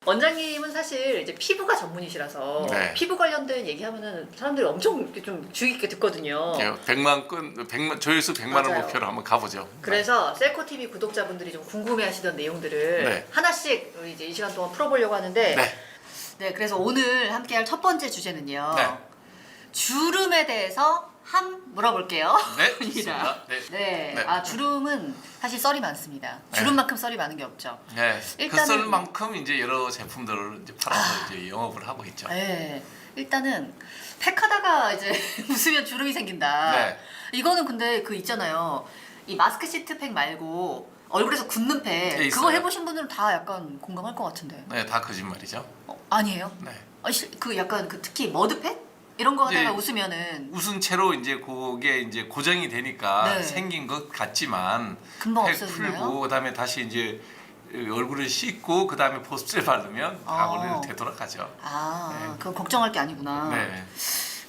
원장님은 사실 이제 피부가 전문이시라서 네. 피부 관련된 얘기하면은 사람들이 엄청 이렇게 좀 주의 깊게 듣거든요. 100만 조회수 100만 원 맞아요. 목표로 한번 가보죠. 그래서 셀코TV 구독자분들이 좀 궁금해하시던 내용들을 네. 하나씩 이제 이 시간 동안 풀어보려고 하는데, 네. 네, 그래서 오늘 함께할 첫 번째 주제는요. 네. 주름에 대해서 물어볼게요. 네, 입니다. 좋습니다. 네. 네. 네. 아, 주름은 사실 썰이 많습니다. 주름만큼 썰이 많은 게 없죠. 네. 그 일단은- 썰만큼 이제 여러 제품들을 이제 팔아서 이제 영업을 하고 있죠. 네. 일단은 팩하다가 이제 웃으면 주름이 생긴다. 네. 이거는 근데 그 있잖아요. 이 마스크 시트 팩 말고 얼굴에서 굳는 팩. 네, 그거 있어요. 해보신 분들은 다 약간 공감할 것 같은데. 네, 다 거짓말이죠. 아니에요? 네. 그 약간 그 특히 머드팩? 이런 거 하다가 이제 웃으면은 웃은 채로 이제 그게 이제 고정이 되니까 네. 생긴 것 같지만 금방 팩 없어지나요? 풀고 그다음에 다시 이제 얼굴을 씻고 그다음에 보습제 바르면 다 원래로 되돌아가죠. 아, 네. 그건 걱정할 게 아니구나. 네.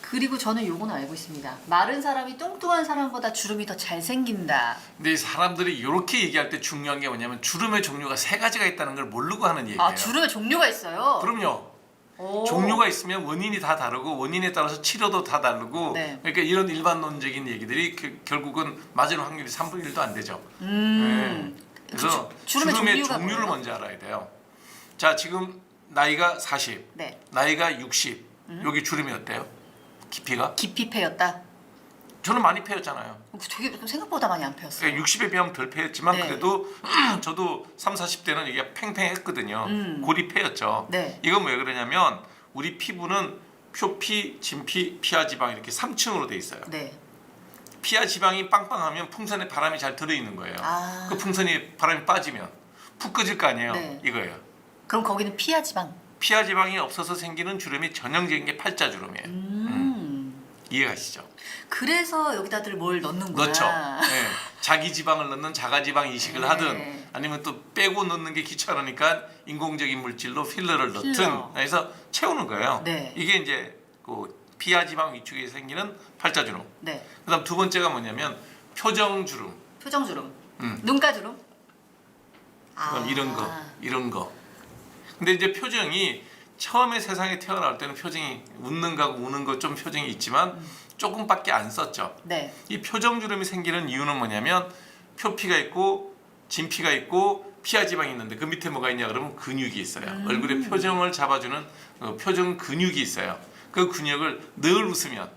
그리고 저는 요건 알고 있습니다. 마른 사람이 뚱뚱한 사람보다 주름이 더 잘 생긴다. 근데 사람들이 이렇게 얘기할 때 중요한 게 뭐냐면 주름의 종류가 3가지가 있다는 걸 모르고 하는 얘기예요. 아, 주름의 종류가 있어요? 그럼요. 오. 종류가 있으면 원인이 다 다르고 원인에 따라서 치료도 다 다르고 네. 그러니까 이런 일반론적인 얘기들이 결국은 맞을 확률이 3분의 1도 안 되죠. 그래서 주름의 주름의 종류가 종류를 뭐예요? 먼저 알아야 돼요. 자, 지금 나이가 40, 네. 나이가 60. 여기 주름이 어때요? 깊이가? 깊이 패였다? 저는 많이 패였잖아요. 되게 생각보다 많이 안 패였어요. 그러니까 60에 비하면 덜 패였지만 네. 그래도 저도 3, 40대는 이게 팽팽했거든요. 골이 패였죠. 네. 이건 왜 그러냐면 우리 피부는 표피, 진피, 피하 지방 이렇게 3층으로 돼 있어요. 네. 피하 지방이 빵빵하면 풍선에 바람이 잘 들어있는 거예요. 아. 그 풍선이 바람이 빠지면 푹 꺼질 거 아니에요. 네. 이거예요. 그럼 거기는 피하 지방. 피하 지방이 없어서 생기는 주름이 전형적인 게 팔자주름이에요. 이해가시죠? 그래서 여기다들 뭘 넣는구나. 그렇죠. 네. 자기 지방을 넣는 자가 지방 이식을 네. 하든 아니면 또 빼고 넣는 게 귀찮으니까 인공적인 물질로 필러를 넣든 필러. 해서 채우는 거예요. 네. 이게 이제 그 피하 지방 위축에 생기는 팔자주름. 네. 그다음 두 번째가 뭐냐면 표정주름. 표정주름. 음. 눈가주름. 그럼 이런 거. 근데 이제 표정이 처음에 세상에 태어날 때는 표정이 웃는 거하고 우는 거 좀 표정이 있지만 조금밖에 안 썼죠. 네. 이 표정주름이 생기는 이유는 뭐냐면 표피가 있고 진피가 있고 피하 지방이 있는데 그 밑에 뭐가 있냐 그러면 근육이 있어요. 얼굴의 표정을 잡아주는 표정 근육이 있어요. 그 근육을 늘 웃으면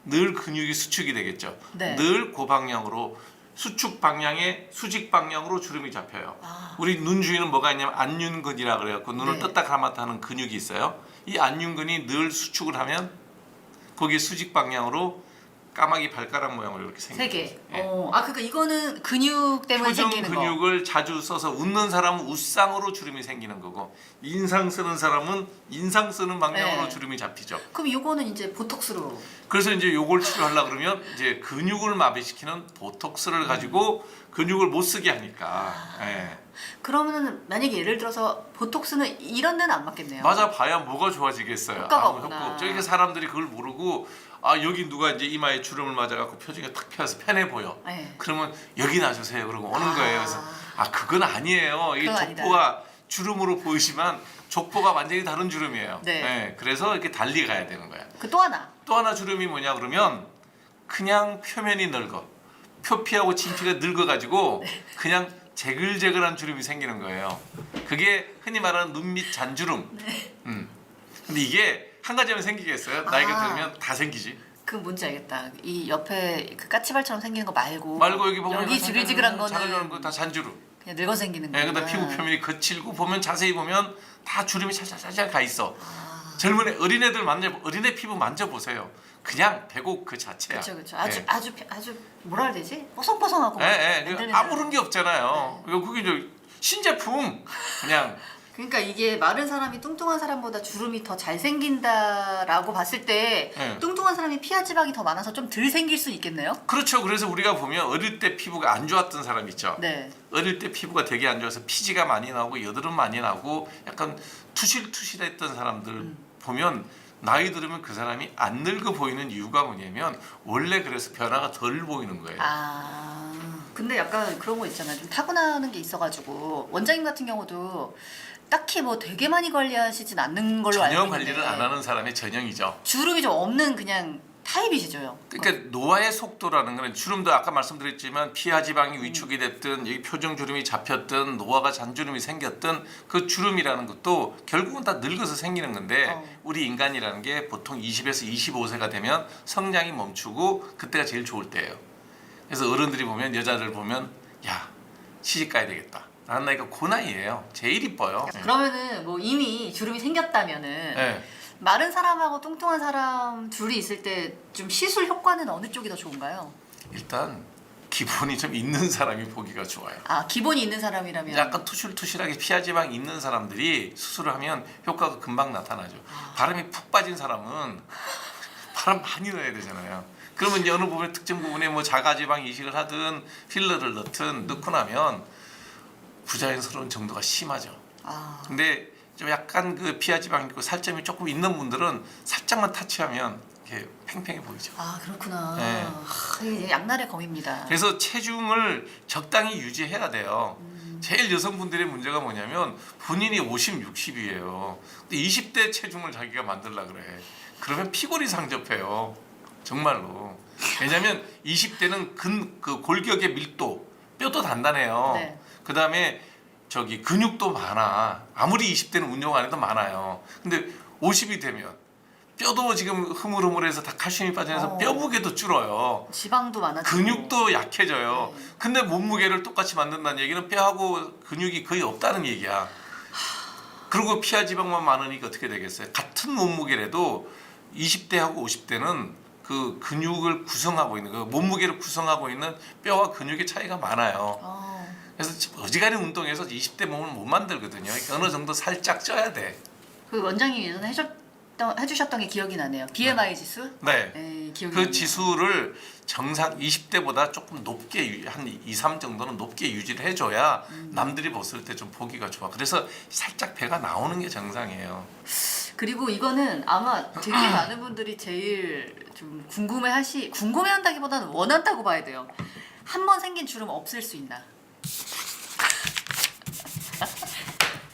늘 근육이 수축이 되겠죠. 네. 늘 고방향으로 수축 방향에 수직 방향으로 주름이 잡혀요. 우리 눈 주위는 뭐가 있냐면 안윤근이라 그래갖고 눈을 네. 떴다 감았다 하는 근육이 있어요. 이 안윤근이 늘 수축을 하면 거기에 수직 방향으로 까마귀 발가락 모양으로 이렇게 생겨요. 세 개. 예. 그러니까 이거는 근육 때문에 표정 생기는 거. 근육을 자주 써서 웃는 사람은 웃상으로 주름이 생기는 거고 인상 쓰는 사람은 인상 쓰는 방향으로 네. 주름이 잡히죠. 그럼 이거는 이제 보톡스로. 그래서 이제 요걸 치료하려고 그러면 이제 근육을 마비시키는 보톡스를 가지고 근육을 못 쓰게 하니까. 예. 그러면은 만약에 예를 들어서 보톡스는 이런 데는 안 맞겠네요. 맞아 봐야 뭐가 좋아지겠어요. 효과가 아무 없구나. 효과 없죠. 그러니까 사람들이 그걸 모르고 아 여기 누가 이제 이마에 주름을 맞아갖고 표정이 탁 펴서 편해 보여. 네. 그러면 여기 놔주세요. 그러고 오는 거예요. 그래서 그건 아니에요. 이게 그건 아니다. 족보가 주름으로 보이지만 족보가 완전히 다른 주름이에요. 네. 예, 그래서 이렇게 달리 가야 되는 거야. 그 또 하나. 또 하나 주름이 뭐냐 그러면 그냥 표면이 넓어. 표피하고 진피가 늙어가지고 그냥 재글재글한 주름이 생기는 거예요. 그게 흔히 말하는 눈 밑 잔주름. 근데 이게 한 가지만 생기겠어요? 나이가 들면 다 생기지. 그 뭔지 알겠다. 이 옆에 그 까치발처럼 생기는 거 말고. 여기 보면 여기 지글지글한 거는 자글자글한 거 다 잔주름. 그냥 늙어 생기는 거. 네, 그다음 피부 표면이 거칠고 보면 자세히 보면 다 주름이 살짝 가 있어. 젊은 어린애들 어린애 피부 만져보세요. 그냥 배곡 그 자체야. 그렇죠. 아주 뭐라 해야 되지? 뽀송뽀송하고. 아무런 게 없잖아요. 그게 이제 신제품 그냥. 그러니까 이게 마른 사람이 뚱뚱한 사람보다 주름이 더 잘 생긴다라고 봤을 때 네. 뚱뚱한 사람이 피하 지방이 더 많아서 좀 덜 생길 수 있겠네요. 그렇죠. 그래서 우리가 보면 어릴 때 피부가 안 좋았던 사람 있죠. 네. 어릴 때 피부가 되게 안 좋아서 피지가 많이 나고 여드름 많이 나고 약간 투실투실했던 사람들 보면 나이 들으면 그 사람이 안 늙어 보이는 이유가 뭐냐면 원래 그래서 변화가 덜 보이는 거예요. 근데 약간 그런 거 있잖아요. 좀 타고나는 게 있어가지고 원장님 같은 경우도 딱히 뭐 되게 많이 관리하시진 않는 걸로 알고 전혀 있는데 관리를 안 하는 사람이 전형이죠. 주름이 좀 없는 그냥 타입이시죠? 그러니까 노화의 속도라는 거는 주름도 아까 말씀드렸지만 피하 지방이 위축이 됐든 여기 표정 주름이 잡혔든 노화가 잔주름이 생겼든 그 주름이라는 것도 결국은 다 늙어서 생기는 건데 우리 인간이라는 게 보통 20에서 25세가 되면 성장이 멈추고 그때가 제일 좋을 때예요. 그래서 어른들이 보면 여자들 보면 야 시집 가야 되겠다 라는 나이가 그 나이예요. 제일 이뻐요. 그러면은 뭐 이미 주름이 생겼다면은 네. 마른 사람하고 뚱뚱한 사람 둘이 있을 때 좀 시술 효과는 어느 쪽이 더 좋은가요? 일단 기본이 좀 있는 사람이 보기가 좋아요. 아 기본이 있는 사람이라면 약간 투실투실하게 피하 지방이 있는 사람들이 수술을 하면 효과가 금방 나타나죠. 바람이 푹 빠진 사람은 바람 많이 넣어야 되잖아요. 그러면 이제 어느 부분에 특정 부분에 뭐 자가지방 이식을 하든 필러를 넣든 넣고 나면 부자연스러운 정도가 심하죠. 아, 근데 좀 약간 그 피하 지방이 있고 살점이 조금 있는 분들은 살짝만 타치하면 이렇게 팽팽해 보이죠. 아 그렇구나. 네. 하, 이게 양날의 검입니다. 그래서 체중을 적당히 유지해야 돼요. 제일 여성분들의 문제가 뭐냐면 본인이 50, 60이에요. 근데 20대 체중을 자기가 만들려 그래. 그러면 피골이 상접해요. 정말로. 왜냐면 20대는 그 골격의 밀도, 뼈도 단단해요. 네. 그다음에 저기 근육도 많아. 아무리 20대는 운동 안 해도 많아요. 근데 50이 되면 뼈도 지금 흐물흐물해서 다 칼슘이 빠져서 뼈 무게도 줄어요. 지방도 많아지고 근육도 약해져요. 네. 근데 몸무게를 똑같이 만든다는 얘기는 뼈하고 근육이 거의 없다는 얘기야. 그리고 피하 지방만 많으니까 어떻게 되겠어요? 같은 몸무게라도 20대하고 50대는 그 근육을 구성하고 있는 그 몸무게를 구성하고 있는 뼈와 근육의 차이가 많아요. 아, 그래서 어지간히 운동해서 20대 몸을 못 만들거든요. 그러니까 어느 정도 살짝 쪄야 돼. 그 원장님이 예전에 해주셨던 게 기억이 나네요. BMI 지수? 네. 네, 기억이 그 나네요. 지수를 정상 20대보다 조금 높게 한 2, 3 정도는 높게 유지를 해줘야 남들이 봤을 때 좀 보기가 좋아. 그래서 살짝 배가 나오는 게 정상이에요. 그리고 이거는 아마 되게 많은 분들이 제일 좀 궁금해한다기보다는 원한다고 봐야 돼요. 한 번 생긴 주름 없앨 수 있나?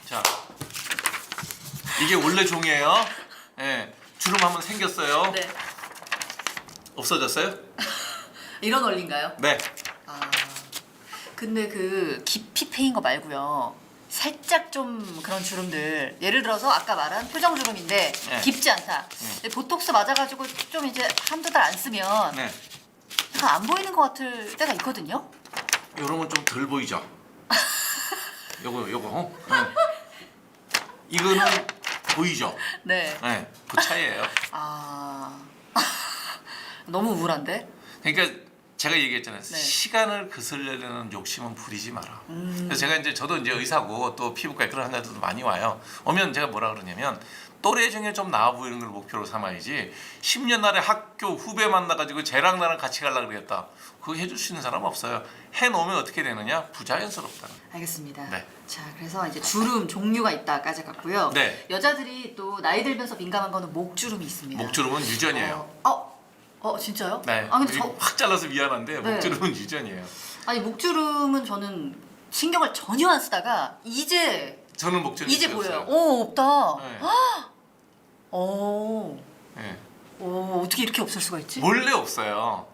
자, 이게 원래 종이에요. 예, 주름 한번 생겼어요. 네. 없어졌어요? 이런 원리인가요? 네. 아, 근데 그 깊이 패인 거 말고요. 살짝 좀 그런 주름들 예를 들어서 아까 말한 표정 주름인데 네. 깊지 않다. 근데 보톡스 맞아가지고 좀 이제 한두 달 안 쓰면 네. 약간 안 보이는 것 같을 때가 있거든요. 요런 건 좀 덜 보이죠? 요거. 네. 이거는 보이죠? 네. 네. 그 차이예요. 아 너무 우울한데? 그러니까 제가 얘기했잖아요. 네. 시간을 거슬려는 욕심은 부리지 마라. 그래서 제가 저도 이제 의사고 또 피부과에 그런 환자들도 많이 와요. 오면 제가 뭐라 그러냐면 또래 중에 좀 나아 보이는 걸 목표로 삼아야지 10년 날에 학교 후배 만나가지고 쟤랑 나랑 같이 가려고 그랬다. 그거 해줄 수 있는 사람 없어요. 해놓으면 어떻게 되느냐? 부자연스럽다. 알겠습니다. 네. 자, 그래서 이제 주름 종류가 있다까지 갔고요. 네. 여자들이 또 나이 들면서 민감한 거는 목주름이 있습니다. 목주름은 유전이에요. 진짜요? 네. 아 근데 저 확 잘라서 미안한데 네. 목주름은 유전이에요. 아니 목주름은 저는 신경을 전혀 안 쓰다가 이제 저는 목주름 보여요. 오 없다. 네. 오, 네. 어떻게 이렇게 없을 수가 있지? 원래 없어요.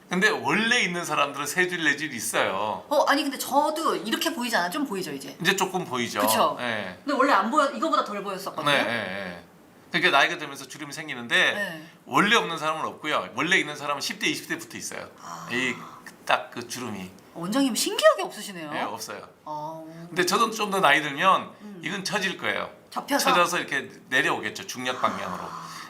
근데 원래 있는 사람들은 세 줄 네 줄 있어요. 아니 근데 저도 이렇게 보이지 않아? 좀 보이죠 이제. 이제 조금 보이죠. 그쵸? 네. 근데 원래 안 보여 이거보다 덜 보였었거든요. 네, 네, 네. 그러니까 나이가 들면서 주름이 생기는데 네. 원래 없는 사람은 없고요. 원래 있는 사람은 10대, 20대부터 있어요. 아. 이 딱 그 주름이 원장님 신기하게 없으시네요. 네, 없어요. 아, 근데 저도 좀 더 나이 들면 이건 처질 거예요. 접혀서. 처져서 이렇게 내려오겠죠. 중력 방향으로.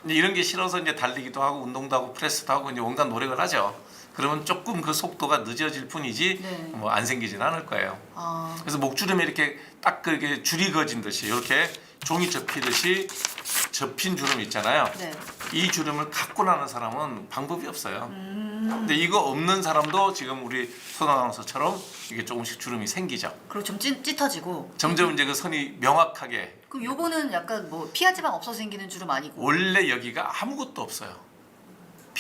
이제 이런 게 싫어서 이제 달리기도 하고 운동도 하고 프레스도 하고 이제 온갖 노력을 하죠. 그러면 조금 그 속도가 늦어질 뿐이지 네. 뭐 안 생기진 않을 거예요. 아, 그래서 목주름이 이렇게 딱 그렇게 줄이 그어진 듯이 이렇게 종이 접히듯이 접힌 주름 있잖아요. 네. 이 주름을 갖고 나는 사람은 방법이 없어요. 근데 이거 없는 사람도 지금 우리 손 아나운서처럼 이게 조금씩 주름이 생기죠. 그리고 좀 찢어지고. 점점 이제 그 선이 명확하게 그럼 요거는 약간 뭐 피하 지방 없어서 생기는 주름 아니고. 원래 여기가 아무것도 없어요.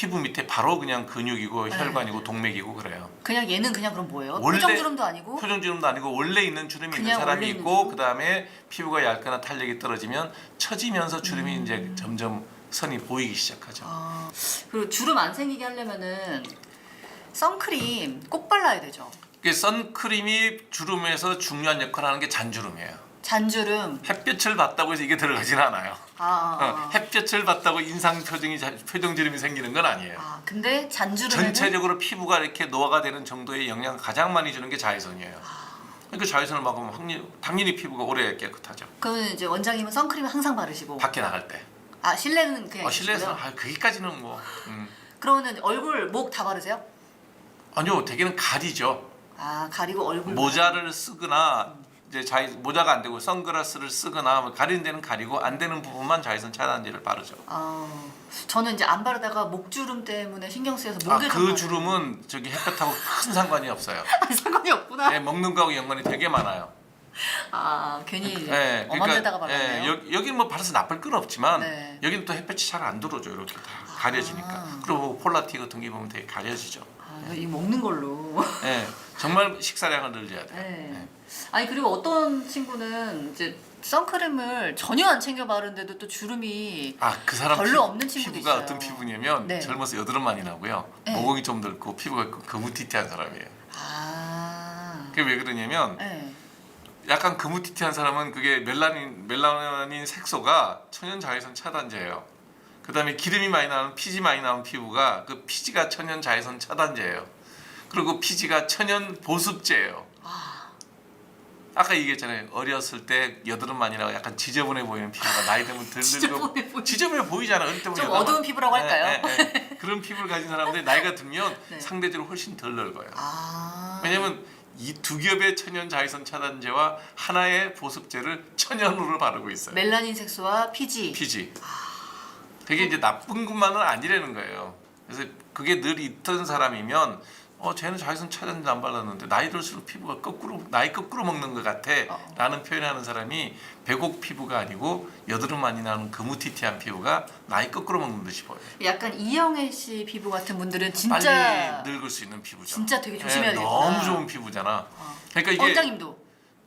피부 밑에 바로 그냥 근육이고 네. 혈관이고 동맥이고 그래요. 그냥 얘는 그냥 그럼 뭐예요? 원래- 표정주름도 아니고 표정주름도 아니고 원래 있는 주름이 있는 그냥 사람이 원래 있는 있고 주름? 그 다음에 피부가 얇거나 탄력이 떨어지면 처지면서 주름이 이제 점점 선이 보이기 시작하죠. 아, 그리고 주름 안 생기게 하려면은 선크림 꼭 발라야 되죠. 그 선크림이 주름에서 중요한 역할을 하는 게 잔주름이에요. 잔주름. 햇볕을 받다고 해서 이게 들어가진 않아요. 햇볕을 받다고 인상 표정 주름이 생기는 건 아니에요. 근데 잔주름에는 전체적으로 피부가 이렇게 노화가 되는 정도의 영향을 가장 많이 주는 게 자외선이에요. 그러니까 자외선을 막으면 당연히 피부가 오래 깨끗하죠. 그러면 이제 원장님은 선크림 항상 바르시고 밖에 나갈 때. 실내는 그냥 실내에서는 있으시고요? 거기까지는 뭐. 그러면은 얼굴, 목 다 바르세요? 아니요, 대개는 가리죠. 가리고 얼굴 모자를 쓰거나 이제 모자가 안 되고 선글라스를 쓰거나 뭐 가리는 데는 가리고 안 되는 부분만 자외선 차단제를 바르죠. 저는 이제 안 바르다가 목주름 때문에 신경 쓰여서 목에 좀 그 바르는 주름은 저기 햇볕하고 큰 상관이 없어요. 상관이 없구나. 네, 먹는 거하고 연관이 되게 많아요. 괜히 네, 엄한 데다가 발랐네요. 여기는 뭐 발라서 나쁠 건 없지만 네. 여기는 또 햇볕이 잘 안 들어오죠. 이렇게 다 가려지니까. 그리고 폴라티 같은 게 보면 되게 가려지죠. 이 먹는 걸로. 네, 정말 식사량을 늘려야 돼요. 네. 그리고 어떤 친구는 이제 선크림을 전혀 안 챙겨 바르는데도 또 주름이 그 사람 별로 없는 친구도 피부가 있어요. 어떤 피부냐면 네. 젊어서 여드름 많이 나고요. 네. 모공이 좀 넓고 피부가 거무튀튀한 사람이에요. 그게 왜 그러냐면 네. 약간 거무튀튀한 사람은 그게 멜라닌 색소가 천연 자외선 차단제예요. 그다음에 기름이 많이 나는 피지 많이 나는 피부가 그 피지가 천연 자외선 차단제예요. 그리고 피지가 천연 보습제예요. 아까 얘기했잖아요. 어렸을 때 여드름 많이 나고 약간 지저분해 보이는 피부가 나이 들면 지저분해 보이잖아. 어릴 때 좀 어두운 피부라고 할까요? 그런 피부를 가진 사람들이 나이가 들면 네. 상대적으로 훨씬 덜 늙어요. 왜냐면 왜냐면 이 두 겹의 천연 자외선 차단제와 하나의 보습제를 천연으로 바르고 있어요. 멜라닌 색소와 피지. 피지. 그게 이제 나쁜 것만은 아니라는 거예요. 그래서 그게 늘 있던 사람이면 쟤는 자외선 차단제 안 발랐는데 나이 들수록 피부가 나이 거꾸로 먹는 것 같아 라는 표현하는 사람이 백옥 피부가 아니고 여드름 많이 나는 거무튀튀한 피부가 나이 거꾸로 먹는 듯이 보여요. 약간 이영애 씨 피부 같은 분들은 진짜 빨리 늙을 수 있는 피부죠. 진짜 되게 조심해야 되겠구나. 너무 좋은 피부잖아. 그러니까 이게 원장님도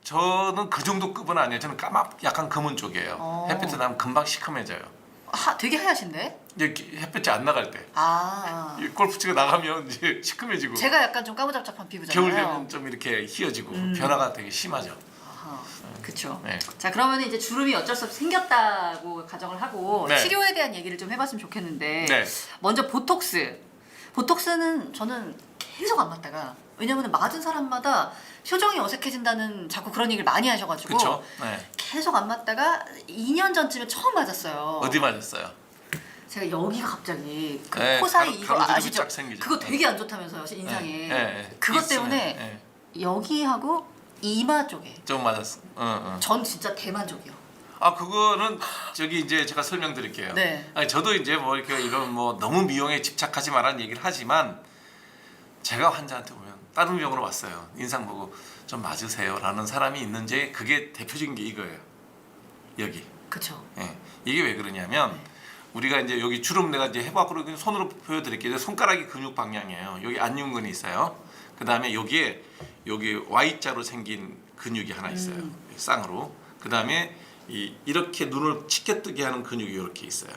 저는 그 정도 급은 아니에요. 저는 약간 검은 쪽이에요. 햇빛에 나면 금방 시커매져요. 되게 하얗신데? 이제 햇볕이 안 나갈 때. 이 골프치가 나가면 이제 시커매지고. 제가 약간 좀 까무잡잡한 피부잖아요. 겨울 되면 좀 이렇게 휘어지고 변화가 되게 심하죠. 그렇죠. 네. 자, 그러면 이제 주름이 어쩔 수 없이 생겼다고 가정을 하고 네. 치료에 대한 얘기를 좀 해봤으면 좋겠는데 네. 먼저 보톡스. 보톡스는 저는 계속 안 맞다가 왜냐면 맞은 사람마다 표정이 어색해진다는 자꾸 그런 얘기를 많이 하셔가지고 그렇죠. 네. 계속 안 맞다가 2년 전쯤에 처음 맞았어요. 어디 맞았어요? 제가 여기가 갑자기 그 네, 코 사이 이거 가로주름이 아시죠? 쫙 생기죠. 그거 되게 안 좋다면서요 인상에. 네. 그것 있으면, 때문에 여기하고 이마 쪽에 좀 맞았어. 전 진짜 대만족이요. 그거는 저기 이제 제가 설명드릴게요. 네. 저도 이제 뭐 이렇게 이런 뭐 너무 미용에 집착하지 말라는 얘기를 하지만 제가 환자한테 보면 다른 병으로 왔어요. 인상 보고 좀 맞으세요라는 사람이 있는지 그게 대표적인 게 이거예요. 여기. 그렇죠. 예. 이게 왜 그러냐면 우리가 이제 여기 주름 내가 이제 해부학으로 손으로 보여드릴게요. 손가락이 근육 방향이에요. 여기 안윤근이 있어요. 그 다음에 여기 Y자로 생긴 근육이 하나 있어요. 쌍으로. 그 다음에 이렇게 눈을 치켜뜨게 하는 근육이 이렇게 있어요.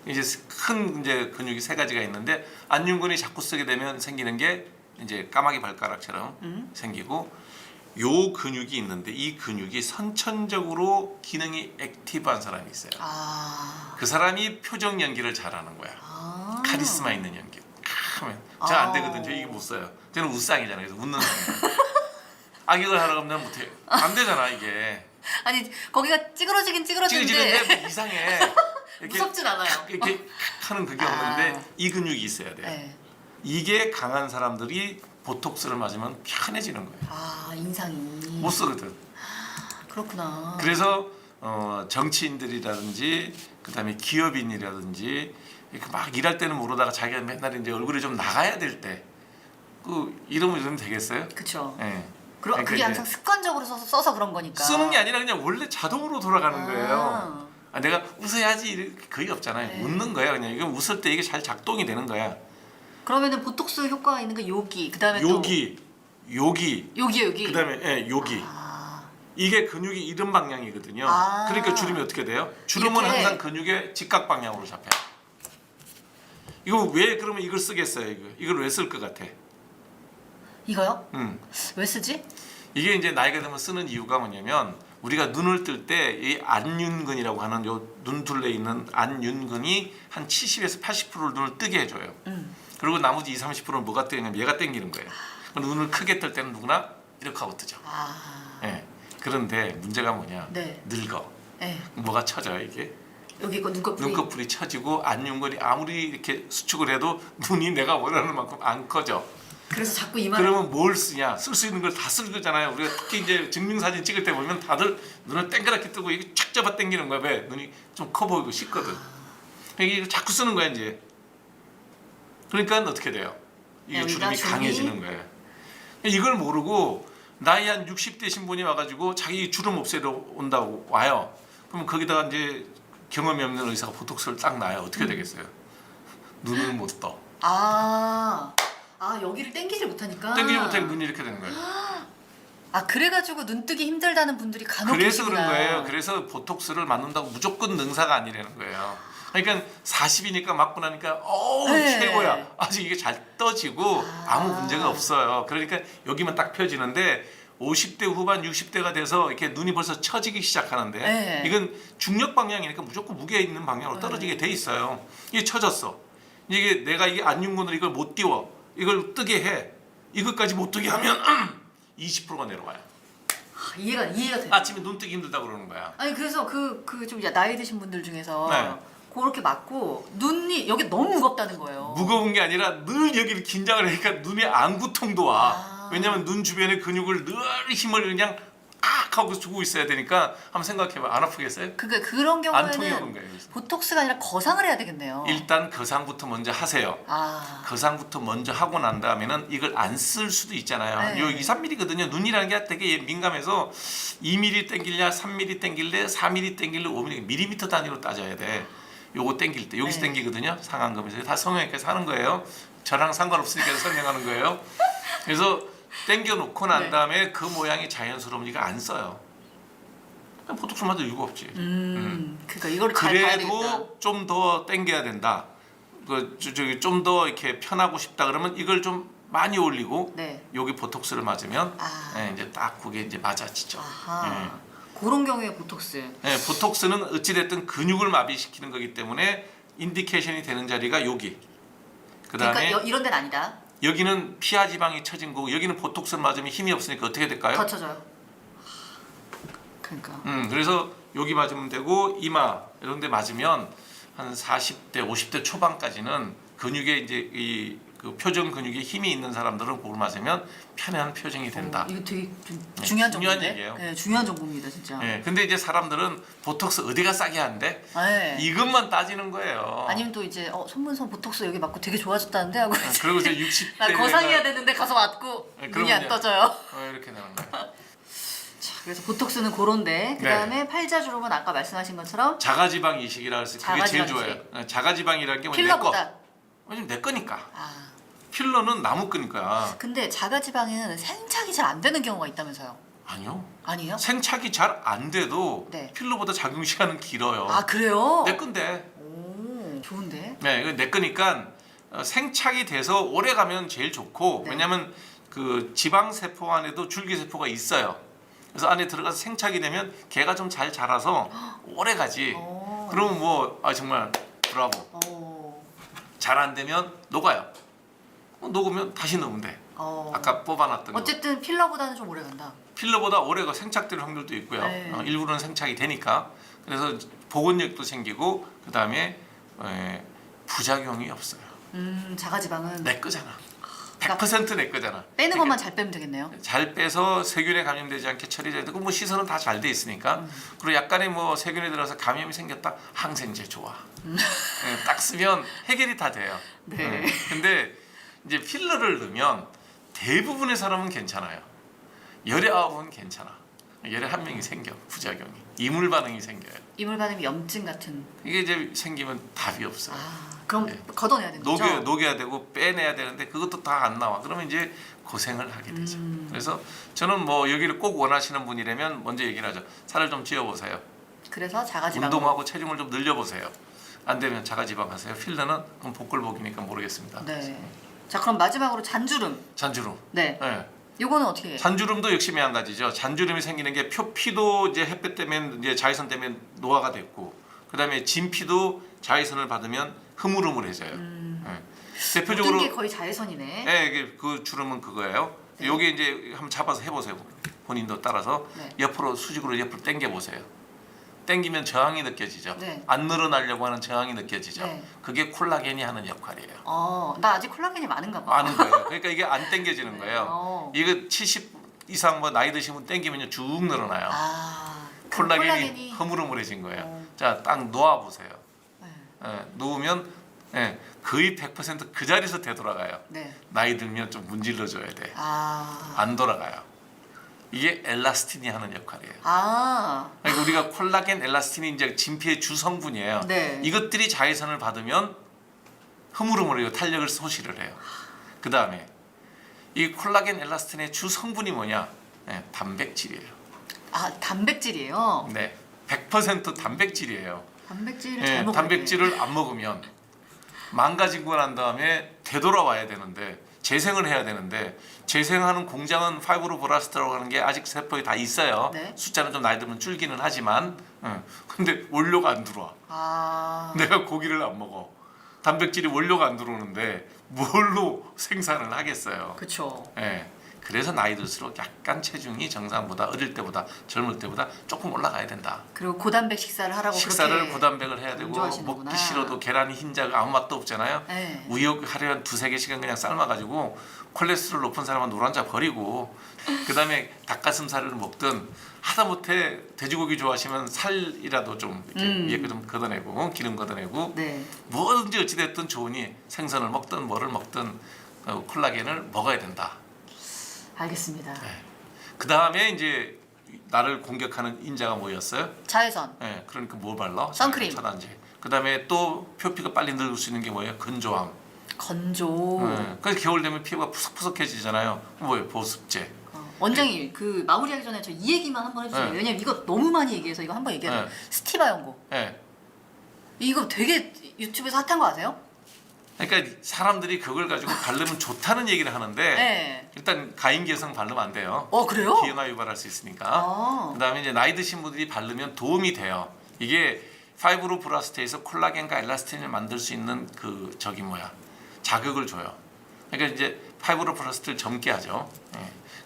이제 큰 이제 근육이 세 가지가 있는데 안윤근이 자꾸 쓰게 되면 생기는 게 이제 까마귀 발가락처럼 생기고 요 근육이 있는데 이 근육이 선천적으로 기능이 액티브한 사람이 있어요. 그 사람이 표정 연기를 잘하는 거야. 카리스마 있는 연기. 하면 저 안 되거든요. 저 이게 못 써요. 저는 웃상이잖아요. 그래서 웃는 사람이에요. 악역을 하라고 하면 못해. 안 되잖아 이게. 아니 거기가 찌그러지긴 찌그러지는데 찌그러지는데 이상해. 무섭진 않아요. 이렇게 하는 그게 없는데 이 근육이 있어야 돼요. 네. 이게 강한 사람들이 보톡스를 맞으면 편해지는 거예요. 인상이 못 쓰거든. 그렇구나. 그래서 정치인들이라든지 그다음에 기업인이라든지 이렇게 막 일할 때는 모르다가 자기가 맨날 이제 얼굴이 좀 나가야 될 때 그 이름을 넣으면 되겠어요? 그렇죠. 예. 그게 항상 습관적으로 써서 그런 거니까. 쓰는 게 아니라 그냥 원래 자동으로 돌아가는 거예요. 내가 웃어야지 이렇게 거의 없잖아요. 네. 웃는 거야 그냥. 이거 웃을 때 이게 잘 작동이 되는 거야. 그러면은 보톡스 효과가 있는 게 여기, 그다음에 여기 여기. 그다음에 여기 이게 근육이 이런 방향이거든요. 아. 그러니까 주름이 어떻게 돼요? 주름은 이렇게. 항상 근육의 직각 방향으로 잡혀요. 이거 왜 그러면 이걸 쓰겠어요? 이걸 왜 쓸 것 같아? 이거요? 음. 왜 쓰지? 이게 이제 나이가 들면 쓰는 이유가 뭐냐면 우리가 눈을 뜰 때 이 안윤근이라고 하는 요 눈둘레 있는 안윤근이 한 70에서 80%를 눈을 뜨게 해줘요. 그리고 나머지 20, 30%는 뭐가 뜨냐면 얘가 땡기는 거예요. 눈을 크게 뜰 때는 누구나 이렇게 하고 뜨죠. 예. 그런데 문제가 뭐냐? 네. 늙어. 네. 뭐가 처져요 이게? 여기 거 눈꺼풀이. 눈꺼풀이 처지고 안윤근이 아무리 이렇게 수축을 해도 눈이 내가 원하는 만큼 안 커져. 그래서 자꾸 이만. 그러면 뭘 쓰냐? 쓸 수 있는 걸 다 쓸 거잖아요. 우리가 특히 이제 증명사진 찍을 때 보면 다들 눈을 땡그랗게 뜨고 이게 착 잡아 당기는 거야. 왜? 눈이 좀 커 보이고 싶거든. 이게 자꾸 쓰는 거야 이제. 그러니까 어떻게 돼요? 이게 주름이 강해지는 거예요. 이걸 모르고 나이 한 60대 신분이 와가지고 자기 주름 없애러 온다고 와요. 그러면 거기다가 이제 경험이 없는 의사가 보톡스를 딱 놔요. 어떻게 되겠어요? 눈을 못 떠. 여기를 당기질 못하니까. 당기지 못하니 눈이 이렇게 되는 거예요. 그래가지고 눈 뜨기 힘들다는 분들이 간혹 그래서 계시구나. 그런 거예요. 그래서 보톡스를 맞는다고 무조건 능사가 아니라는 거예요. 그러니까 40이니까 맞고 나니까 네. 최고야. 아주 이게 잘 떠지고 아무 문제가 없어요. 그러니까 여기만 딱 펴지는데 50대 후반 60대가 돼서 이렇게 눈이 벌써 처지기 시작하는데 네. 이건 중력 방향이니까 무조건 무게 있는 방향으로 떨어지게 돼 있어요. 이게 처졌어. 이게 내가 이게 안윤근으로 이걸 못 띄워. 이걸 뜨게 해. 이것까지 못 뜨게 하면 20%가 내려와요. 이해가 돼. 아침에 눈 뜨기 힘들다고 그러는 거야. 아니 그래서 그 좀 나이 드신 분들 중에서 네. 그렇게 맞고 눈이 여기 너무 무겁다는 거예요. 무거운 게 아니라 늘 여기를 긴장을 하니까 눈에 안구통도 와. 왜냐면 눈 주변의 근육을 늘 힘을 그냥 악 하고 주고 있어야 되니까 한번 생각해봐. 안 아프겠어요? 그러니까 그런 안 통해오는 경우에는 거예요. 그래서. 보톡스가 아니라 거상을 해야 되겠네요. 일단 거상부터 먼저 하세요. 거상부터 먼저 하고 난 다음에는 이걸 안 쓸 수도 있잖아요. 네. 요 2, 3mm거든요. 눈이라는 게 되게 민감해서 2mm 땡길래 3mm 땡길래 4mm 땡길래 5mm 밀리미터 단위로 따져야 돼. 요거 땡길 때 여기서 네. 땡기거든요. 상안검에서 다 성형외과에서 하는 거예요. 저랑 상관없으니까 설명하는 거예요. 그래서 땡겨 놓고 난 네. 다음에 그 모양이 자연스러우니까 안 써요. 보톡스 맞을 이유가 없지. 그러니까 이거를 잘 봐야 되겠다. 그래도 좀 더 땡겨야 된다. 저기 좀 더 이렇게 편하고 싶다 그러면 이걸 좀 많이 올리고 네. 여기 보톡스를 맞으면 이제 딱 그게 이제 맞아지죠. 그런 경우에 보톡스. 보톡스는 어찌됐든 근육을 마비시키는 거기 때문에 인디케이션이 되는 자리가 여기. 그다음에 그러니까 이런 데는 아니다. 여기는 피하 지방이 처진 거고 여기는 보톡스를 맞으면 힘이 없으니까 어떻게 될까요? 더 쳐져요. 그러니까. 그래서 여기 맞으면 되고 이마 이런 데 맞으면 한 40대, 50대 초반까지는 근육에 이제 그 표정 근육에 힘이 있는 사람들은 그걸 맞으면 편안한 표정이 된다. 이거 되게 좀 중요한 정보인데. 얘기예요. 네, 중요한 정보입니다, 진짜. 근데 이제 사람들은 보톡스 어디가 싸게 한대? 네. 이것만 따지는 거예요. 아니면 또 이제 손문선 보톡스 여기 맞고 되게 좋아졌다는데 하고 이제 그리고 이제 60대 나 거상해야 되는데 가서 맞고 네, 눈이 안 그러면 떠져요. 이렇게 되는 거예요. 자, 그래서 보톡스는 그런데 그다음에 팔자주름은 아까 말씀하신 것처럼 자가지방 이식이라 해서 그게 제일 자가지방 좋아요. 자가지방이라는 게 뭐냐? 필러보다. 왜냐면 내 거니까. 필러는 나무 거니까. 근데 자가지방에는 생착이 잘 안 되는 경우가 있다면서요? 아니요. 아니에요? 생착이 잘 안 돼도 네. 필러보다 작용 시간은 길어요. 그래요? 내 건데. 오, 좋은데. 네, 이거 내 거니까 생착이 돼서 오래 가면 제일 좋고 네. 왜냐면 그 지방 세포 안에도 줄기 세포가 있어요. 그래서 안에 들어가서 생착이 되면 걔가 좀 잘 자라서 오래 가지. 그러면 뭐 정말 브라보. 잘 안 되면 녹아요. 녹으면 다시 넣으면 돼. 아까 뽑아놨던 거. 어쨌든 필러보다는 좀 오래 간다. 필러보다 오래 생착될 확률도 있고요. 네. 일부러는 생착이 되니까. 그래서 복원력도 생기고 그 다음에 부작용이 없어요. 자가지방은 내 거잖아. 100% 내 거잖아. 빼는 것만 잘 빼면 되겠네요. 잘 빼서 세균에 감염되지 않게 처리돼야 되고 뭐 시설은 다 잘 돼 있으니까. 그리고 약간의 뭐 세균에 들어서 감염이 생겼다. 항생제 좋아. 딱 쓰면 해결이 다 돼요. 네. 근데 이제 필러를 넣으면 대부분의 사람은 괜찮아요. 19은 괜찮아. 열에 한 명이 생겨 부작용이 이물 반응이 생겨요. 이물 반응이 염증 같은. 이게 이제 생기면 답이 없어요. 그럼 예. 걷어내야 되는 거죠? 녹여야 되고 빼내야 되는데 그것도 다 안 나와. 그러면 이제 고생을 하게 되죠. 그래서 저는 뭐 여기를 꼭 원하시는 분이라면 먼저 얘기를 하죠. 살을 좀 찌워보세요. 그래서 자가지방. 운동하고 체중을 좀 늘려보세요. 안 되면 자가지방 하세요. 필러는 그럼 복골복이니까 모르겠습니다. 네. 자 그럼 마지막으로 잔주름. 잔주름. 네. 네. 요거는 어떻게 해요? 잔주름도 역시 마찬가지죠. 잔주름이 생기는 게 표피도 이제 햇볕 때문에 이제 자외선 때문에 노화가 됐고, 그다음에 진피도 자외선을 받으면 흐물흐물해져요. 네. 대표적으로 모든 게 거의 자외선이네. 네, 이게 그 주름은 그거예요. 네. 요게 이제 한번 잡아서 해보세요. 본인도 따라서 네. 옆으로 수직으로 옆으로 당겨 보세요. 당기면 저항이 느껴지죠. 네. 안 늘어나려고 하는 저항이 느껴지죠. 네. 그게 콜라겐이 하는 역할이에요. 나 아직 콜라겐이 많은가 봐. 아는 거예요. 그러니까 이게 안 당겨지는 네. 거예요. 이거 70 이상 뭐 나이 드시면 당기면요 쭉 늘어나요. 그럼 콜라겐이 흐물흐물해진 거예요. 어. 자, 딱 놓아 보세요. 네. 놓으면 거의 100%그 자리에서 되돌아가요. 네. 나이 들면 좀 문질러 줘야 돼. 아. 안 돌아가요. 이게 엘라스틴이 하는 역할이에요. 아. 그러니까 우리가 콜라겐, 엘라스틴이 이제 진피의 주 성분이에요. 네. 이것들이 자외선을 받으면 흐물흐물해요. 탄력을 소실을 해요. 그 다음에 이 콜라겐, 엘라스틴의 주 성분이 뭐냐? 단백질이에요. 단백질이에요. 네, 100% 단백질이에요. 단백질을 잘 먹어야 단백질을 안 먹으면 망가지고 난 다음에 되돌아와야 되는데 재생을 해야 되는데 재생하는 공장은 파이브로브라스트라고 하는 게 아직 세포에 다 있어요. 네. 숫자는 좀 나이 들면 줄기는 하지만 근데 원료가 안 들어와. 내가 고기를 안 먹어. 단백질이 원료가 안 들어오는데 뭘로 생산을 하겠어요. 그렇죠. 예. 그래서 나이 들수록 약간 체중이 정상보다 어릴 때보다 젊을 때보다 조금 올라가야 된다. 그리고 고단백 식사를 하라고 식사를 그렇게 고단백을 해야 되고 강조하시는구나. 먹기 싫어도 계란이 흰자가 아무 맛도 없잖아요. 네. 우유 하루에 한 2-3개씩은 그냥 삶아가지고 콜레스테롤 높은 사람은 노란자 버리고 그다음에 닭가슴살을 먹든 하다못해 돼지고기 좋아하시면 살이라도 좀 이렇게 위에 좀 걷어내고 기름 걷어내고 네. 뭐든지 어찌됐든 좋으니 생선을 먹든 뭐를 먹든 콜라겐을 먹어야 된다. 알겠습니다. 그 다음에 이제 나를 공격하는 인자가 뭐였어요? 자외선. 그러니까 뭐 발라? 선크림. 차단제. 그 다음에 또 표피가 빨리 늙을 수 있는 게 뭐예요? 건조함. 건조. 그래서 겨울 되면 피부가 푸석푸석해지잖아요. 뭐예요? 보습제. 원장님 그 마무리하기 전에 저 이 얘기만 한번 해주세요. 네. 왜냐면 이거 너무 많이 얘기해서 이거 한번 얘기해요. 네. 스티바 연고. 이거 되게 유튜브에서 핫한 거 아세요? 그러니까 사람들이 그걸 가지고 바르면 좋다는 얘기를 하는데 네. 일단 가임기여성 바르면 안 돼요. 그래요? 기형아 유발할 수 있으니까. 그다음에 이제 나이 드신 분들이 바르면 도움이 돼요. 이게 파이브로브라스트에서 콜라겐과 엘라스틴을 만들 수 있는 그 자극을 줘요. 그러니까 이제 파이브로브라스트를 젊게 하죠.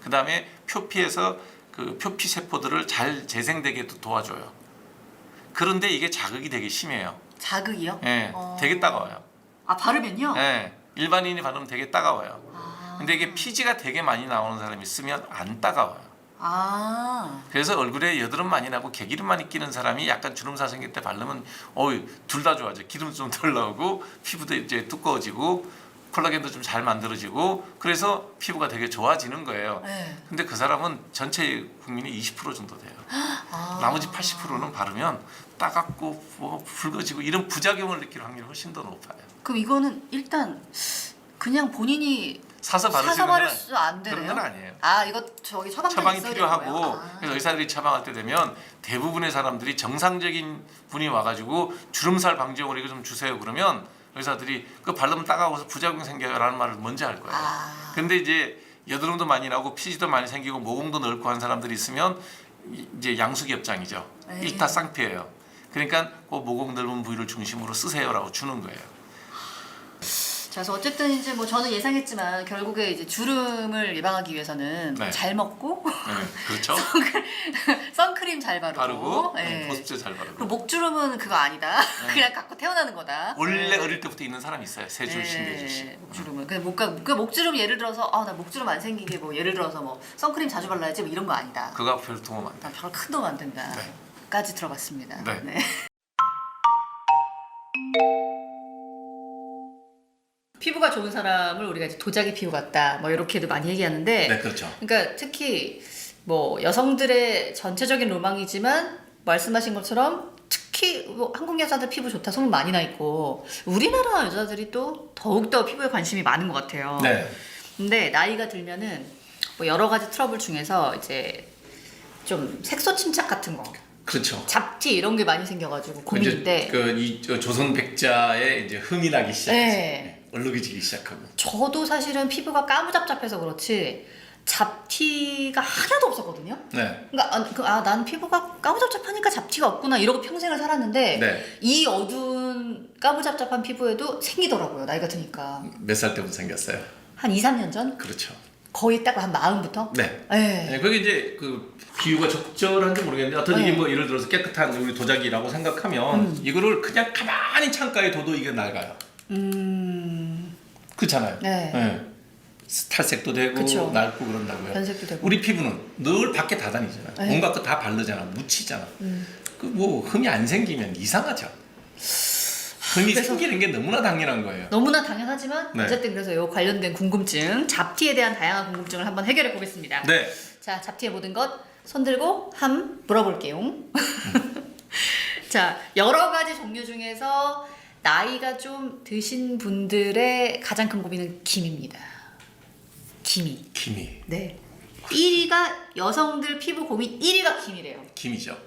그다음에 표피에서 그 표피 세포들을 잘 재생되게도 도와줘요. 그런데 이게 자극이 되게 심해요. 자극이요? 되게 따가워요. 바르면요? 일반인이 바르면 되게 따가워요. 근데 이게 피지가 되게 많이 나오는 사람이 쓰면 안 따가워요. 그래서 얼굴에 여드름 많이 나고 개기름 많이 끼는 사람이 약간 주름살 생길 때 바르면 둘 다 좋아져. 기름 좀 덜 나오고 피부도 이제 두꺼워지고 콜라겐도 좀 잘 만들어지고 그래서 피부가 되게 좋아지는 거예요. 근데 그 사람은 전체 국민의 20% 정도 돼요. 나머지 80%는 바르면 따갑고 뭐 붉어지고 이런 부작용을 느낄 확률이 훨씬 더 높아요. 그럼 이거는 일단 그냥 본인이 사서 바를 수 안 되네요? 그런 건 아니에요. 이거 저기 처방전이 처방이 있어야 필요하고 되는 거예요? 그래서 의사들이 처방할 때 되면 대부분의 사람들이 정상적인 분이 와가지고 주름살 방지용으로 이거 좀 주세요 그러면 의사들이 그거 바르면 따가워서 부작용 생겨요라는 말을 먼저 할 거예요. 근데 이제 여드름도 많이 나고 피지도 많이 생기고 모공도 넓고 한 사람들이 있으면 이제 양수기업장이죠. 일타쌍피예요. 그러니까 그 모공 넓은 부위를 중심으로 쓰세요라고 주는 거예요. 자, 그래서 어쨌든 이제 뭐 저는 예상했지만 결국에 이제 주름을 예방하기 위해서는 잘 먹고 그렇죠. 선크림 잘 바르고 보습제 잘 바르고. 그리고 목주름은 그거 아니다. 그냥 갖고 태어나는 거다. 원래 어릴 때부터 있는 사람이 있어요. 세 줄씩 네 줄씩. 목주름은 그 목주름 예를 들어서 나 목주름 안 생기게 뭐 예를 들어서 뭐 선크림 자주 발라야지 뭐 이런 거 아니다. 그거 별 도움 안 돼. 별 큰 도움 안 된다. 까지 들어봤습니다. 네. 피부가 좋은 사람을 우리가 이제 도자기 피부 같다 뭐 이렇게도 많이 얘기하는데 네, 그렇죠. 그러니까 특히 뭐 여성들의 전체적인 로망이지만 말씀하신 것처럼 특히 뭐 한국 여자들 피부 좋다 소문 많이 나 있고 우리나라 여자들이 또 더욱더 피부에 관심이 많은 것 같아요. 네. 근데 나이가 들면은 뭐 여러 가지 트러블 중에서 이제 좀 색소 침착 같은 거, 그렇죠. 잡티 이런 게 많이 생겨가지고 이제 고민인데 이 조선 백자에 이제 흠이 나기 시작해서 네. 얼룩이지기 시작하고. 저도 사실은 피부가 까무잡잡해서 그렇지 잡티가 하나도 없었거든요. 네. 그러니까 난 피부가 까무잡잡하니까 잡티가 없구나 이러고 평생을 살았는데 네. 이 어두운 까무잡잡한 피부에도 생기더라고요. 나이가 드니까. 몇 살 때부터 생겼어요? 한 2, 3년 전? 그렇죠. 거의 딱 한 마흔부터? 네. 네. 네, 그게 이제 그 비유가 적절한지 모르겠는데 어떤 이게 네. 뭐 예를 들어서 깨끗한 우리 도자기라고 생각하면 이거를 그냥 가만히 창가에 둬도 이게 낡아요. 그렇잖아요. 네. 탈색도 되고 그쵸. 낡고 그런다고요. 변색도 되고. 우리 피부는 늘 밖에 다 다니잖아. 네. 온갖 거 다 바르잖아. 묻히잖아. 그 뭐 흠이 안 생기면 이상하죠. 흠이 그래서- 생기는 게 너무나 당연한 거예요. 너무나 당연하지만 네. 어쨌든 그래서 요 관련된 궁금증, 잡티에 대한 다양한 궁금증을 한번 해결해 보겠습니다. 네. 자, 잡티의 모든 것 손들고 함 물어볼게요. 자, 여러 가지 종류 중에서 나이가 좀 드신 분들의 가장 큰 고민은 기미입니다. 기미. 기미. 네. 1위가 여성들 피부 고민 1위가 기미래요. 기미죠.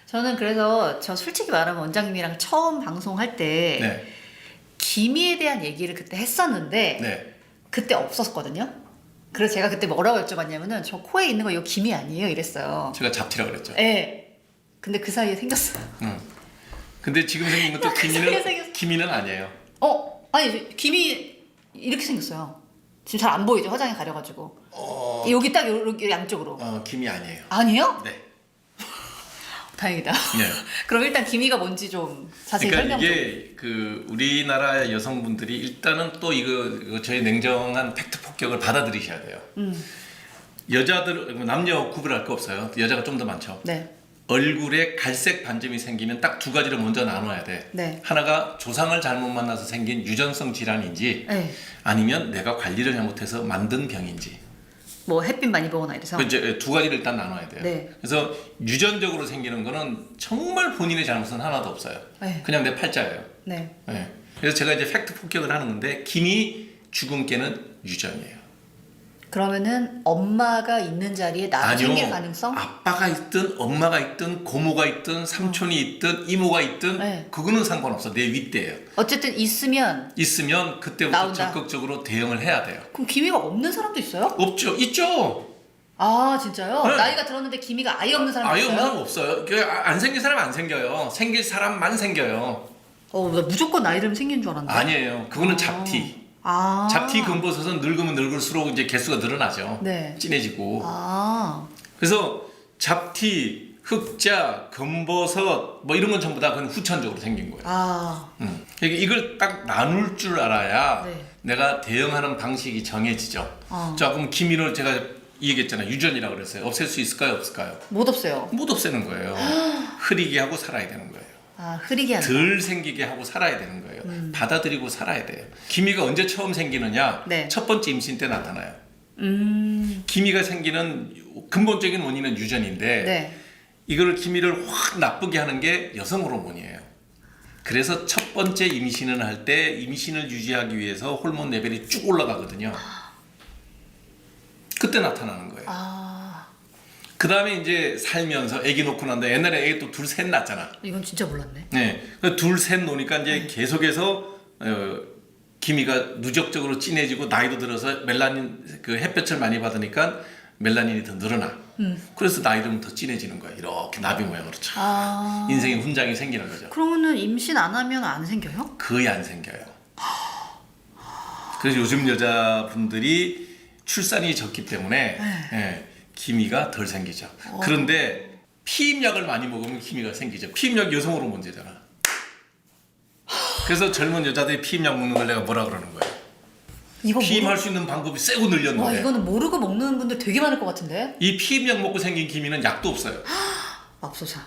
저는 그래서 저 솔직히 말하면 원장님이랑 처음 방송할 때 네. 기미에 대한 얘기를 그때 했었는데 네. 그때 없었거든요. 그래서 제가 그때 뭐라고 여쭤봤냐면은 저 코에 있는 거 이거 기미 아니에요? 이랬어요. 제가 잡티라고 그랬죠. 네. 근데 그 사이에 생겼어요. 근데 지금 생긴 것도 그 사이에 생겼어. 기미는 아니에요. 아니 기미 이렇게 생겼어요. 지금 잘 안 보이죠? 화장이 가려가지고. 여기 딱 여기 양쪽으로. 기미 아니에요. 아니에요? 네. 다행이다. 네. 그럼 일단 기미가 뭔지 좀 자세히 그러니까 설명 좀. 이게 그 우리나라 여성분들이 일단은 또 이거 저희 냉정한 팩트 폭격을 받아들이셔야 돼요. 여자들 남녀 구분할 거 없어요. 여자가 좀 더 많죠. 네. 얼굴에 갈색 반점이 생기면 딱 두 가지를 먼저 나눠야 돼. 네. 하나가 조상을 잘못 만나서 생긴 유전성 질환인지 네. 아니면 내가 관리를 잘못해서 만든 병인지. 뭐 햇빛 많이 보거나 이래서. 그 이제 두 가지를 일단 나눠야 돼요. 네. 그래서 유전적으로 생기는 거는 정말 본인의 잘못은 하나도 없어요. 네. 그냥 내 팔자예요. 네. 네. 그래서 제가 이제 팩트 폭격을 하는 건데 기미 죽음깨는 유전이에요. 그러면은 엄마가 있는 자리에 나도 생길 가능성? 아빠가 있든 엄마가 있든 고모가 있든 삼촌이 있든 이모가 있든 네. 그거는 상관없어. 내 윗대예요. 어쨌든 있으면 있으면 그때부터 나온다. 적극적으로 대응을 해야 돼요. 그럼 기미가 없는 사람도 있어요? 없죠. 있죠. 아 진짜요? 네. 나이가 들었는데 기미가 아예 없는 사람 아예 있어요? 없는 사람 없어요. 안 생긴 사람 안 생겨요. 생길 사람만 생겨요. 나 무조건 나이 들면 생기는 줄 알았는데. 아니에요. 그거는 잡티. 잡티 금버섯은 늙으면 늙을수록 이제 개수가 늘어나죠. 네. 진해지고. 아. 그래서 잡티, 흑자, 금버섯 뭐 이런 건 전부 다 그건 후천적으로 생긴 거예요. 그러니까 이걸 딱 나눌 줄 알아야 네. 내가 대응하는 방식이 정해지죠. 자, 그럼 기미를 제가 얘기했잖아요. 유전이라고 그랬어요. 없앨 수 있을까요? 없을까요? 못 없어요. 못 없애는 거예요. 흐리게 하고 살아야 되는 거예요. 흐리게 하는. 덜 생기게 하고 살아야 되는 거예요. 받아들이고 살아야 돼요. 기미가 언제 처음 생기느냐? 네. 첫 번째 임신 때 나타나요. 기미가 생기는 근본적인 원인은 유전인데 네. 이거를 기미를 확 나쁘게 하는 게 여성 호르몬이에요. 그래서 첫 번째 임신을 할 때 임신을 유지하기 위해서 호르몬 레벨이 쭉 올라가거든요. 그때 나타나는 거예요. 그 다음에 이제 살면서 아기 놓고 난다. 옛날에 아기 또 둘 셋 낳잖아. 이건 진짜 몰랐네. 네, 둘 셋 놓으니까 이제 계속해서 기미가 누적적으로 진해지고 나이도 들어서 멜라닌 그 햇볕을 많이 받으니까 멜라닌이 더 늘어나. 그래서 나이 들면 더 진해지는 거야. 이렇게 나비 모양으로 참 인생의 훈장이 생기는 거죠. 그러면은 임신 안 하면 안 생겨요? 거의 안 생겨요. 그래서 요즘 여자분들이 출산이 적기 때문에 기미가 덜 생기죠. 그런데 피임약을 많이 먹으면 기미가 생기죠. 피임약 여성 호르몬제잖아. 그래서 젊은 여자들이 피임약 먹는 걸 내가 뭐라 그러는 거야. 이거 피임할 수 있는 방법이 세고 와 늘렸는데 이거는 모르고 먹는 분들 되게 많을 것 같은데. 이 피임약 먹고 생긴 기미는 약도 없어요. 맙소사.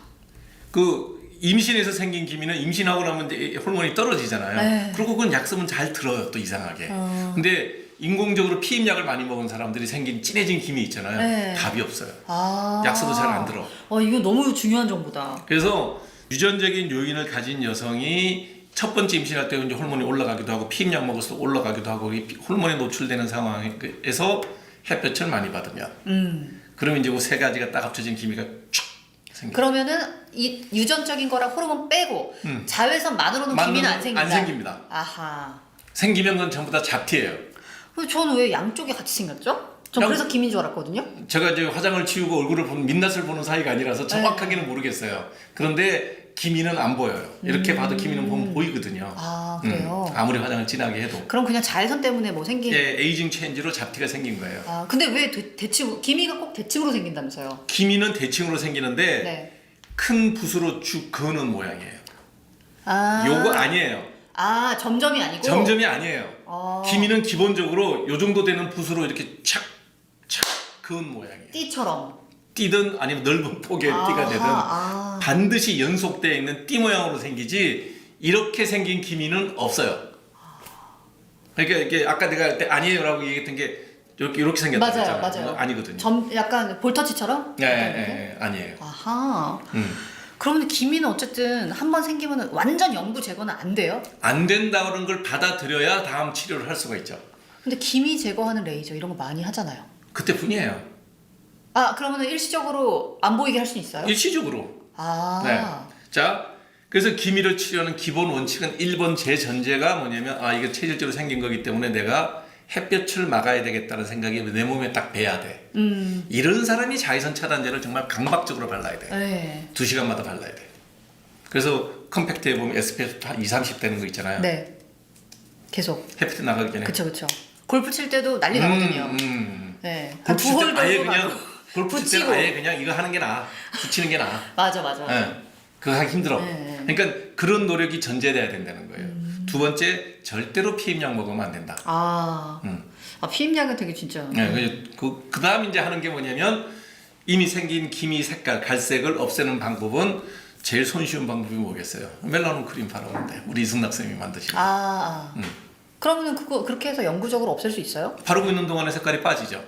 그 임신해서 생긴 기미는 임신하고 나면 이제 호르몬이 떨어지잖아요. 네. 그리고 그건 약 쓰면 잘 들어요. 또 이상하게. 근데 인공적으로 피임약을 많이 먹은 사람들이 생긴 진해진 김이 있잖아요. 네. 답이 없어요. 아. 약서도 잘 안 들어. 이거 너무 중요한 정보다. 그래서 유전적인 요인을 가진 여성이 첫 번째 임신할 때 이제 호르몬이 올라가기도 하고 피임약 먹어서 올라가기도 하고 이 호르몬에 노출되는 상황에서 햇볕을 많이 받으면 그러면 이제 그 세 가지가 딱 합쳐진 기미가 촥 생겨. 그러면은 이 유전적인 거랑 호르몬 빼고 자외선만으로는 기미는 안 생긴다. 안 생깁니다. 아하. 생기면 그건 전부 다 잡티예요. 근데 저는 왜 양쪽이 같이 생겼죠? 전 양- 그래서 기미인 줄 알았거든요. 제가 이제 화장을 지우고 얼굴을 보는 민낯을 보는 사이가 아니라서 정확하게는 모르겠어요. 그런데 기미는 안 보여요. 이렇게 봐도 기미는 보면 보이거든요. 아, 그래요? 아무리 화장을 진하게 해도. 그럼 그냥 자외선 때문에 뭐 생긴. 예, 에이징 체인지로 잡티가 생긴 거예요. 아, 근데 왜 대칭 기미가 꼭 대칭으로 생긴다면서요? 기미는 대칭으로 생기는데 네. 큰 붓으로 쭉 그어는 모양이에요. 아. 요거 아니에요. 아, 점점이 아니고. 점점이 아니에요. 어. 기미는 기본적으로 요 정도 되는 붓으로 이렇게 착 그은 모양이에요. 띠처럼. 띠든 아니면 넓은 폭의 띠가 되든 아. 반드시 연속되어 있는 띠 모양으로 생기지 이렇게 생긴 기미는 없어요. 그러니까 이게 아까 내가 아니에요라고 얘기했던 게 이렇게 생겼다 맞아요, 그랬잖아요. 맞아요. 아니거든요. 약간 볼터치처럼? 네, 아니에요. 아하. 음. 그러면 기미는 어쨌든 한 번 생기면 완전 영구 제거는 안 돼요? 안 된다는 걸 받아들여야 다음 치료를 할 수가 있죠. 근데 기미 제거하는 레이저 이런 거 많이 하잖아요. 그때뿐이에요. 아, 그러면 일시적으로 안 보이게 할 수 있어요? 일시적으로. 아. 네. 자, 그래서 기미를 치료하는 기본 원칙은 1번 제 전제가 뭐냐면 이게 체질적으로 생긴 거기 때문에 내가 햇볕을 막아야 되겠다는 생각이 내 몸에 딱 배야 돼. 이런 사람이 자외선 차단제를 정말 강박적으로 발라야 돼. 네. 2시간마다 발라야 돼. 그래서 컴팩트에 보면 SPF 한 2, 30 되는 거 있잖아요. 네. 계속. 햇빛 나가기 전에. 그쵸. 골프 칠 때도 난리 나거든요. 네. 골프 칠 때 아예 그냥 골프 칠 붙이고. 때는 아예 그냥 이거 하는 게 나아. 붙이는 게 나아. 맞아. 예. 그거 하기 힘들어. 네. 그러니까 그런 노력이 전제돼야 된다는 거예요. 두 번째, 절대로 피임약 먹으면 안 된다. 아. 피임약은 되게 진짜. 네, 그 다음 이제 하는 게 뭐냐면 이미 생긴 기미 색깔, 갈색을 없애는 방법은 제일 손쉬운 방법이 뭐겠어요? 멜라논 크림 바르면 돼. 우리 이승락 선생님이 만드신 거. 그러면은 그렇게 해서 영구적으로 없앨 수 있어요? 바르고 있는 동안에 색깔이 빠지죠.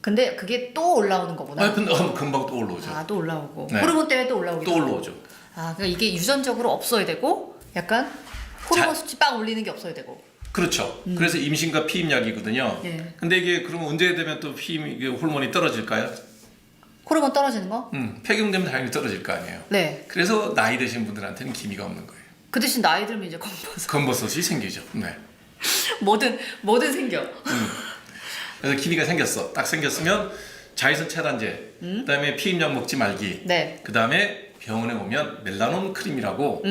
근데 그게 또 올라오는 거구나. 근데 금방 또 올라오죠. 또 올라오고. 네. 호르몬 때문에 또 올라오고. 또 올라오죠. 그러니까 이게 유전적으로 없어야 되고 약간 호르몬 수치 빵 올리는 게 없어야 되고. 그렇죠. 그래서 임신과 피임약이거든요. 예. 근데 이게 그러면 언제 되면 또 이게 호르몬이 떨어질까요? 호르몬 떨어지는 거? 폐경되면 당연히 떨어질 거 아니에요. 네. 그래서 나이 드신 분들한테는 기미가 없는 거예요. 그 대신 나이 들면 이제 검버섯. 검버섯이 생기죠. 네. 뭐든 생겨. 그래서 기미가 생겼어. 딱 생겼으면 자외선 차단제, 그다음에 피임약 먹지 말기, 네. 그다음에 병원에 오면 멜라논 크림이라고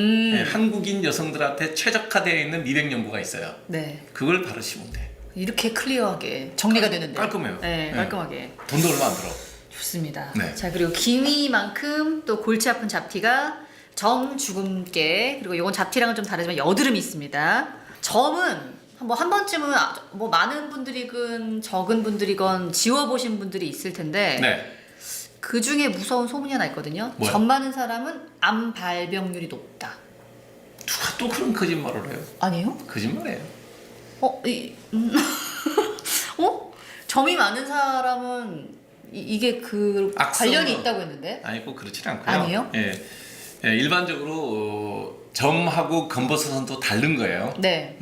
한국인 여성들한테 최적화되어 있는 미백 연구가 있어요. 네. 그걸 바르시면 돼. 이렇게 클리어하게 정리가 되는데. 깔끔해요. 네, 네. 깔끔하게. 돈도 얼마 안 들어. 좋습니다. 네. 자, 그리고 기미만큼 또 골치 아픈 잡티가 정주근깨, 그리고 이건 잡티랑은 좀 다르지만 여드름이 있습니다. 점은 뭐 한 번쯤은 뭐 많은 분들이건 적은 분들이건 지워보신 분들이 있을 텐데 네. 그 중에 무서운 소문이 하나 있거든요. 뭐야? 점 많은 사람은 암 발병률이 높다. 누가 또 그런 거짓말을 해요? 아니에요? 거짓말이에요. 점이 많은 사람은 이게 그 악성- 관련이 있다고 했는데. 아니 꼭 그렇지는 않고요. 아니에요? 예, 일반적으로 점하고 검버섯은 또 다른 거예요. 네.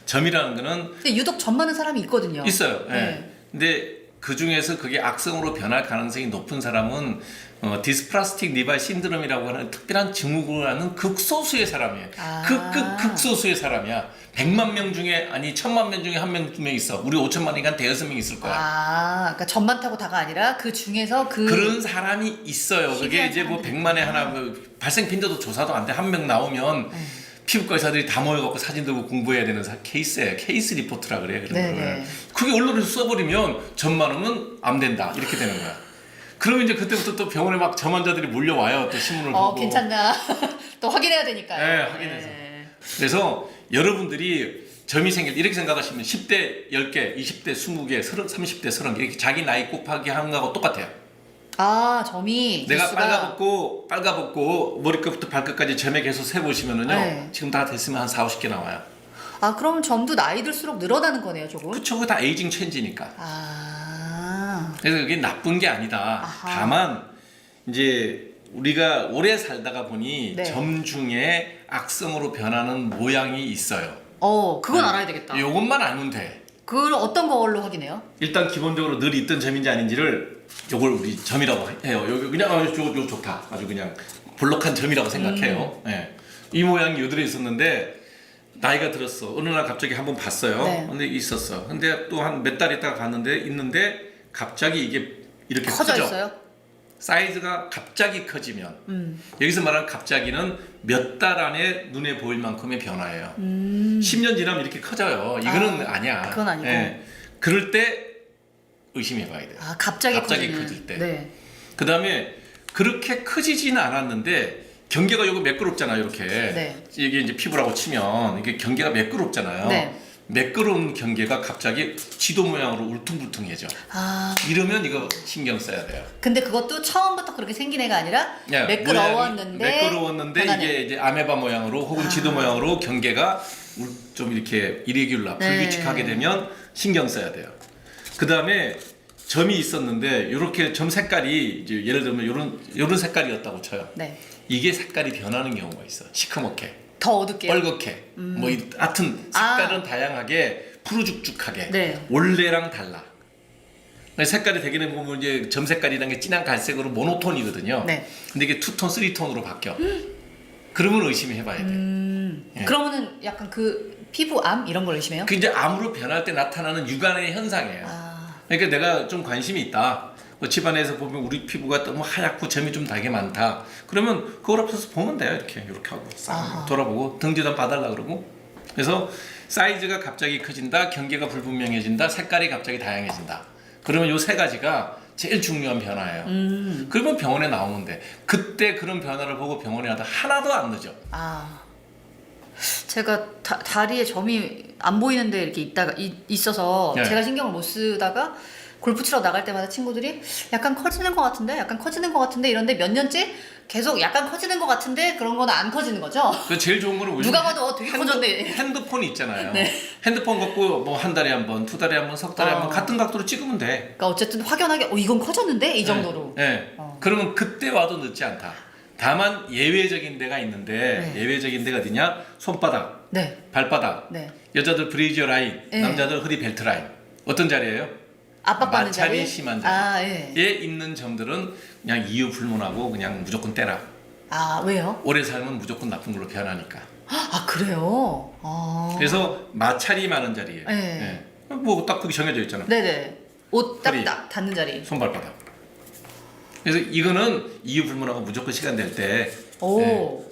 점이라는 거는 근데 유독 점 많은 사람이 있거든요. 있어요. 예. 네. 근데 그 중에서 그게 악성으로 변할 가능성이 높은 사람은 디스플라스틱 리발 신드롬이라고 하는 특별한 증후군을 하는 극소수의 사람이에요. 극소수의 사람이야. 100만 명 중에 아니 1000만 명 중에 한 명 두 명 있어. 우리 5천만이니까 한 대여섯 명 있을 거야. 그러니까 점 많다고 다가 아니라 그 중에서 그런 사람이 있어요. 그게 이제 뭐 100만에 하나 뭐 발생 빈도도 조사도 안 돼. 한 명 나오면 피부과 의사들이 다 모여갖고 사진 들고 공부해야 되는 케이스예요. 케이스 리포트라 그래요. 그런 네네. 거를. 그게 언론에서 써버리면 점 많으면 암 된다 이렇게 되는 거야. 그러면 이제 그때부터 또 병원에 막 점 환자들이 몰려와요. 또 신문을 보고. 괜찮나 또 확인해야 되니까요. 네, 확인해서. 그래서 여러분들이 점이 이렇게 생각하시면 10대 10개, 20대 20개, 30대 30개 이렇게 자기 나이 곱하기 하는 거하고 똑같아요. 점이 내가 개수가- 빨가벗고 머리끝부터 발끝까지 점에 계속 세보시면은요. 네. 지금 다 됐으면 한 4, 50개 나와요. 아, 그럼 점도 나이 들수록 늘어나는 거네요, 조금. 그쵸, 그거 다 에이징 체인지니까. 그래서 그게 나쁜 게 아니다. 아하. 다만 이제 우리가 오래 살다가 보니 네. 점 중에 악성으로 변하는 모양이 있어요. 그건 알아야 되겠다. 요것만 알면 돼. 그걸 어떤 걸로 확인해요? 일단 기본적으로 늘 있던 점인지 아닌지를 요걸 우리 점이라고 해요. 여기 그냥 요거 좋다. 아주 그냥 볼록한 점이라고 생각해요. 예. 이 모양이 요들에 있었는데 나이가 들었어. 어느 날 갑자기 한번 봤어요. 네. 근데 있었어. 근데 또 한 몇 달 있다가 갔는데 있는데 갑자기 이게 이렇게 커져 커져. 있어요? 사이즈가 갑자기 커지면 여기서 말하는 갑자기는 몇 달 안에 눈에 보일 만큼의 변화예요. 10년 지나면 이렇게 커져요. 이거는 아니야. 그건 아니고. 예. 그럴 때 의심해봐야 돼요. 아, 갑자기 커지는. 커질 때. 네. 그 다음에 그렇게 커지지는 않았는데 경계가 요거 매끄럽잖아요. 이렇게 네. 이게 이제 피부라고 치면 이게 경계가 매끄럽잖아요. 네. 매끄러운 경계가 갑자기 지도 모양으로 울퉁불퉁해져. 아, 이러면 이거 신경 써야 돼요. 근데 그것도 처음부터 그렇게 생긴 애가 아니라 예, 매끄러웠는데 모양이 매끄러웠는데 변하는. 이게 이제 아메바 모양으로 혹은 지도 모양으로 경계가 좀 이렇게 이레귤라 네. 불규칙하게 되면 신경 써야 돼요. 그 다음에 점이 있었는데 이렇게 점 색깔이 이제 예를 들면 요런 색깔이었다고 쳐요. 네. 이게 색깔이 변하는 경우가 있어. 시커멓게, 더 어둡게. 뻘겋게, 뭐 하여튼 색깔은 다양하게 푸르죽죽하게. 네. 원래랑 달라. 색깔이 대개는 보면 이제 점 색깔이라는 게 진한 갈색으로 모노톤이거든요. 네. 근데 이게 투톤, 쓰리톤으로 바뀌어. 그러면 의심해봐야 돼. 예. 그러면은 약간 그 피부암 이런 걸 의심해요? 그 이제 암으로 변할 때 나타나는 육안의 현상이에요. 아, 그러니까 내가 좀 관심이 있다. 뭐 집안에서 보면 우리 피부가 너무 하얗고 점이 좀 되게 많다. 그러면 그걸 앞서서 보면 돼요. 이렇게 하고 싹 아하. 돌아보고 등 뒤도 봐달라 그러고. 그래서 사이즈가 갑자기 커진다, 경계가 불분명해진다, 색깔이 갑자기 다양해진다. 그러면 요 세 가지가 제일 중요한 변화예요. 그러면 병원에 나오면 돼. 그때 그런 변화를 보고 병원에 와도 하나도 안 늦어. 아. 제가 다리에 점이 안 보이는데 이렇게 있어서 네. 제가 신경을 못 쓰다가 골프 치러 나갈 때마다 친구들이 약간 커지는 것 같은데, 약간 커지는 것 같은데 이런데 몇 년째 계속 약간 커지는 것 같은데 그런 거는 안 커지는 거죠? 그 제일 좋은 거는 누가 봐도 되게 커졌네. 핸드폰이 있잖아요. 네. 핸드폰 갖고 뭐 한 달에 한 번, 두 달에 한 번, 석 달에 한 번 같은 각도로 찍으면 돼. 그러니까 어쨌든 확연하게 이건 커졌는데 이 정도로. 네. 그러면 그때 와도 늦지 않다. 다만 예외적인 데가 있는데 네. 예외적인 데가 어디냐? 손바닥, 네. 발바닥, 네. 여자들 브레이지어 라인, 네. 남자들 허리 벨트 라인. 어떤 자리예요? 압박받는 마찰이 자리. 심한 자리. 아, 예. 에 있는 점들은 그냥 이유 불문하고 그냥 무조건 떼라. 아, 왜요? 오래 살면 무조건 나쁜 걸로 변하니까. 아, 그래요? 아. 그래서 마찰이 많은 자리예요. 네. 뭐딱 그게 정해져 있잖아. 네네. 옷 허리. 딱 닿는 자리. 손발바닥. 그래서 이거는 이유 불문하고 무조건 시간 될 때 오.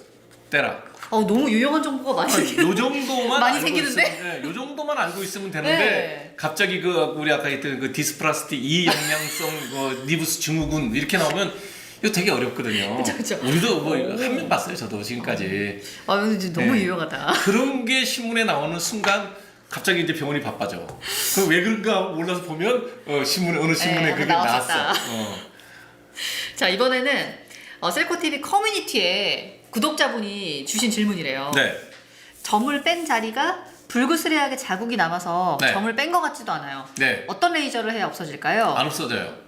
떼라. 너무 유용한 정보가 많이 요 정도만 많이 알고 생기는데? 있으면, 요 정도만 알고 있으면 되는데 네. 갑자기 그 우리 아까 했던 그 디스플라스티 이영양성 그 니부스 증후군 이렇게 나오면 이거 되게 어렵거든요. 그쵸. 우리도 뭐 한 명 봤어요, 저도 지금까지. 아, 근데 너무 네. 유용하다. 그런 게 신문에 나오는 순간 갑자기 이제 병원이 바빠져. 그 왜 그런가 몰라서 보면 신문에 어느 신문에 네, 그게 나왔었다. 나왔어. 자, 이번에는 셀코TV 커뮤니티에 구독자분이 주신 질문이래요. 네. 점을 뺀 자리가 불그스레하게 자국이 남아서 네. 점을 뺀 것 같지도 않아요. 네. 어떤 레이저를 해야 없어질까요? 안 없어져요.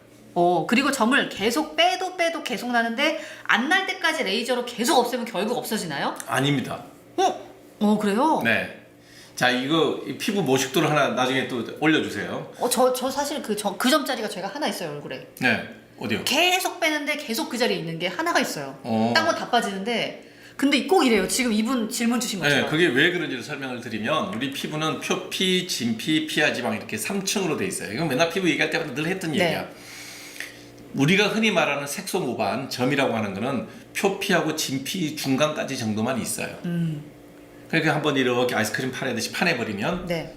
그리고 점을 계속 빼도 계속 나는데 안 날 때까지 레이저로 계속 없애면 결국 없어지나요? 아닙니다. 그래요? 네. 자, 이거 이 피부 모식도를 하나 나중에 또 올려주세요. 저 사실 그 점자리가 제가 하나 있어요, 얼굴에. 네. 어디요? 계속 빼는데 계속 그 자리에 있는 게 하나가 있어요. 어. 딴 건 다 빠지는데 근데 꼭 이래요. 지금 이분 질문 주신 네, 것처럼. 그게 왜 그런지를 설명을 드리면 우리 피부는 표피, 진피, 피하지방 이렇게 3층으로 돼 있어요. 이건 맨날 피부 얘기할 때마다 늘 했던 네. 얘기야. 우리가 흔히 말하는 색소 모반, 점이라고 하는 거는 표피하고 진피 중간까지 정도만 있어요. 그러니까 한번 이렇게 아이스크림 파내듯이 파내버리면 네.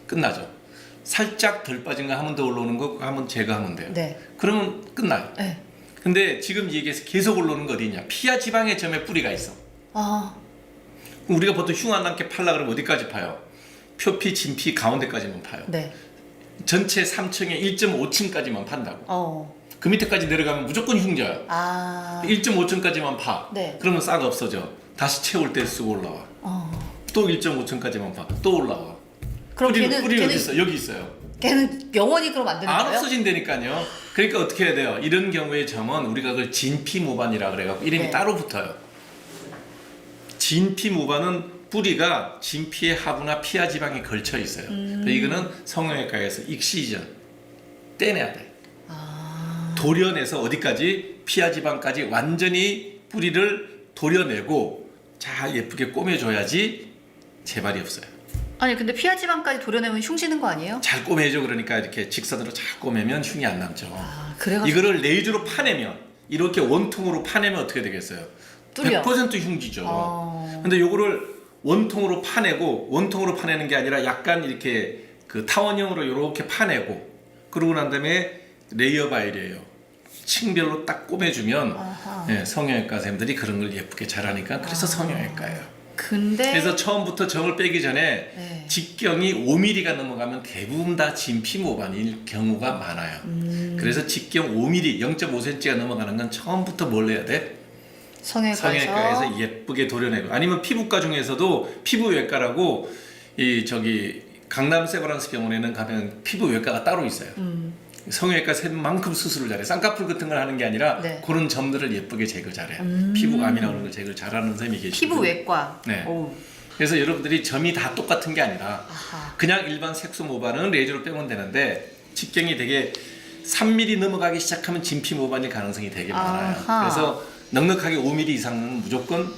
끝나죠. 살짝 덜 빠진 거 한 번 더 올라오는 거 한번 제거하면 돼요. 네. 그러면 끝나요. 네. 근데 지금 얘기해서 계속 올라오는 거 어디냐? 피하 지방의 점에 뿌리가 있어. 아, 그럼 우리가 보통 흉안 남게 팔라 그러면 어디까지 파요? 표피, 진피 가운데까지만 파요. 네. 전체 3층에 1.5층까지만 판다고. 그 그 밑에까지 내려가면 무조건 흉져요. 아. 1.5층까지만 파. 네. 그러면 싹 없어져. 다시 채울 때 쓰고 올라와. 또 1.5층까지만 봐. 또 올라와. 그럼 뿌리 어디 있어? 여기 있어요. 걔는 영원히 그럼 안 되는 안 거예요? 없어진다니까요. 그러니까 어떻게 해야 돼요? 이런 경우의 점은 우리가 그걸 진피모반이라 그래갖고 이름이 네. 따로 붙어요. 진피모반은 뿌리가 진피의 하부나 피하 지방에 걸쳐 있어요. 이거는 성형외과에서 익시전 떼내야 돼. 도려내서 어디까지? 피하 지방까지 완전히 뿌리를 도려내고 잘 예쁘게 꼬매줘야지 재발이 없어요. 아니 근데 피하 지방까지 도려내면 흉지는 거 아니에요? 잘 꼬매줘. 그러니까 이렇게 직선으로 잘 꼬매면 흉이 안 남죠. 아 그래가지고 이거를 레이저로 파내면 이렇게 원통으로 파내면 어떻게 되겠어요? 뚫려. 100% 흉지죠. 근데 요거를 원통으로 파내는 게 아니라 약간 이렇게 그 타원형으로 이렇게 파내고 그러고 난 다음에 레이어 바일이에요. 층별로 딱 꼬매주면 예, 성형외과 선생님들이 그런 걸 예쁘게 잘하니까 그래서 성형외과예요. 근데 그래서 처음부터 정을 빼기 전에 네. 직경이 5mm가 넘어가면 대부분 다 진피모반일 경우가 많아요. 그래서 직경 5mm, 0.5cm가 넘어가는 건 처음부터 뭘 해야 돼? 성형외과에서 예쁘게 도려내고 아니면 피부과 중에서도 피부외과라고 이 저기 강남 세브란스 병원에는 가면 피부외과가 따로 있어요. 성형외과 셋만큼 수술을 잘해. 쌍꺼풀 같은 걸 하는 게 아니라 네. 그런 점들을 예쁘게 제거 잘해. 피부암이 나오는 걸 제거를 잘하는 선생님이 계시고. 피부외과. 네. 오. 그래서 여러분들이 점이 다 똑같은 게 아니라 아하. 그냥 일반 색소 모반은 레이저로 빼면 되는데 직경이 되게 3mm 넘어가기 시작하면 진피 모반일 가능성이 되게 많아요. 아하. 그래서 넉넉하게 5mm 이상은 무조건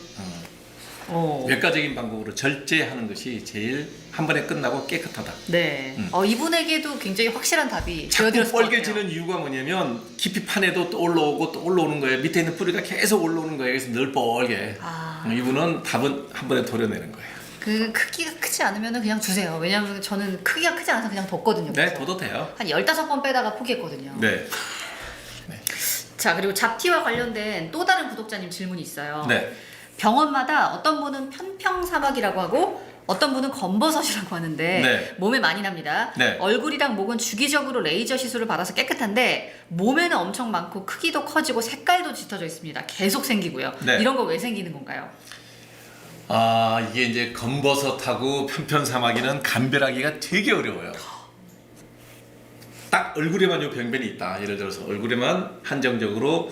오. 외과적인 방법으로 절제하는 것이 제일 한 번에 끝나고 깨끗하다. 네. 이분에게도 굉장히 확실한 답이 자꾸 되어드렸을 것 같아요. 뻘개지는 이유가 뭐냐면 깊이 판에도 또 올라오고 또 올라오는 거예요. 밑에 있는 뿌리가 계속 올라오는 거예요. 그래서 늘 뻘게. 이분은 답은 한 번에 도려내는 거예요. 그 크기가 크지 않으면 그냥 주세요. 왜냐면 저는 크기가 크지 않아서 그냥 뒀거든요. 네, 그래서. 둬도 돼요. 한 15번 빼다가 포기했거든요. 네. 자, 그리고 잡티와 관련된 또 다른 구독자님 질문이 있어요. 네. 병원마다 어떤 분은 편평사막이라고 하고 어떤 분은 검버섯이라고 하는데 네. 몸에 많이 납니다. 네. 얼굴이랑 목은 주기적으로 레이저 시술을 받아서 깨끗한데 몸에는 엄청 많고 크기도 커지고 색깔도 짙어져 있습니다. 계속 생기고요. 네. 이런 거 왜 생기는 건가요? 아, 이게 이제 검버섯하고 편편사마귀는 감별하기가 되게 어려워요. 딱 얼굴에만 요 병변이 있다. 예를 들어서 얼굴에만 한정적으로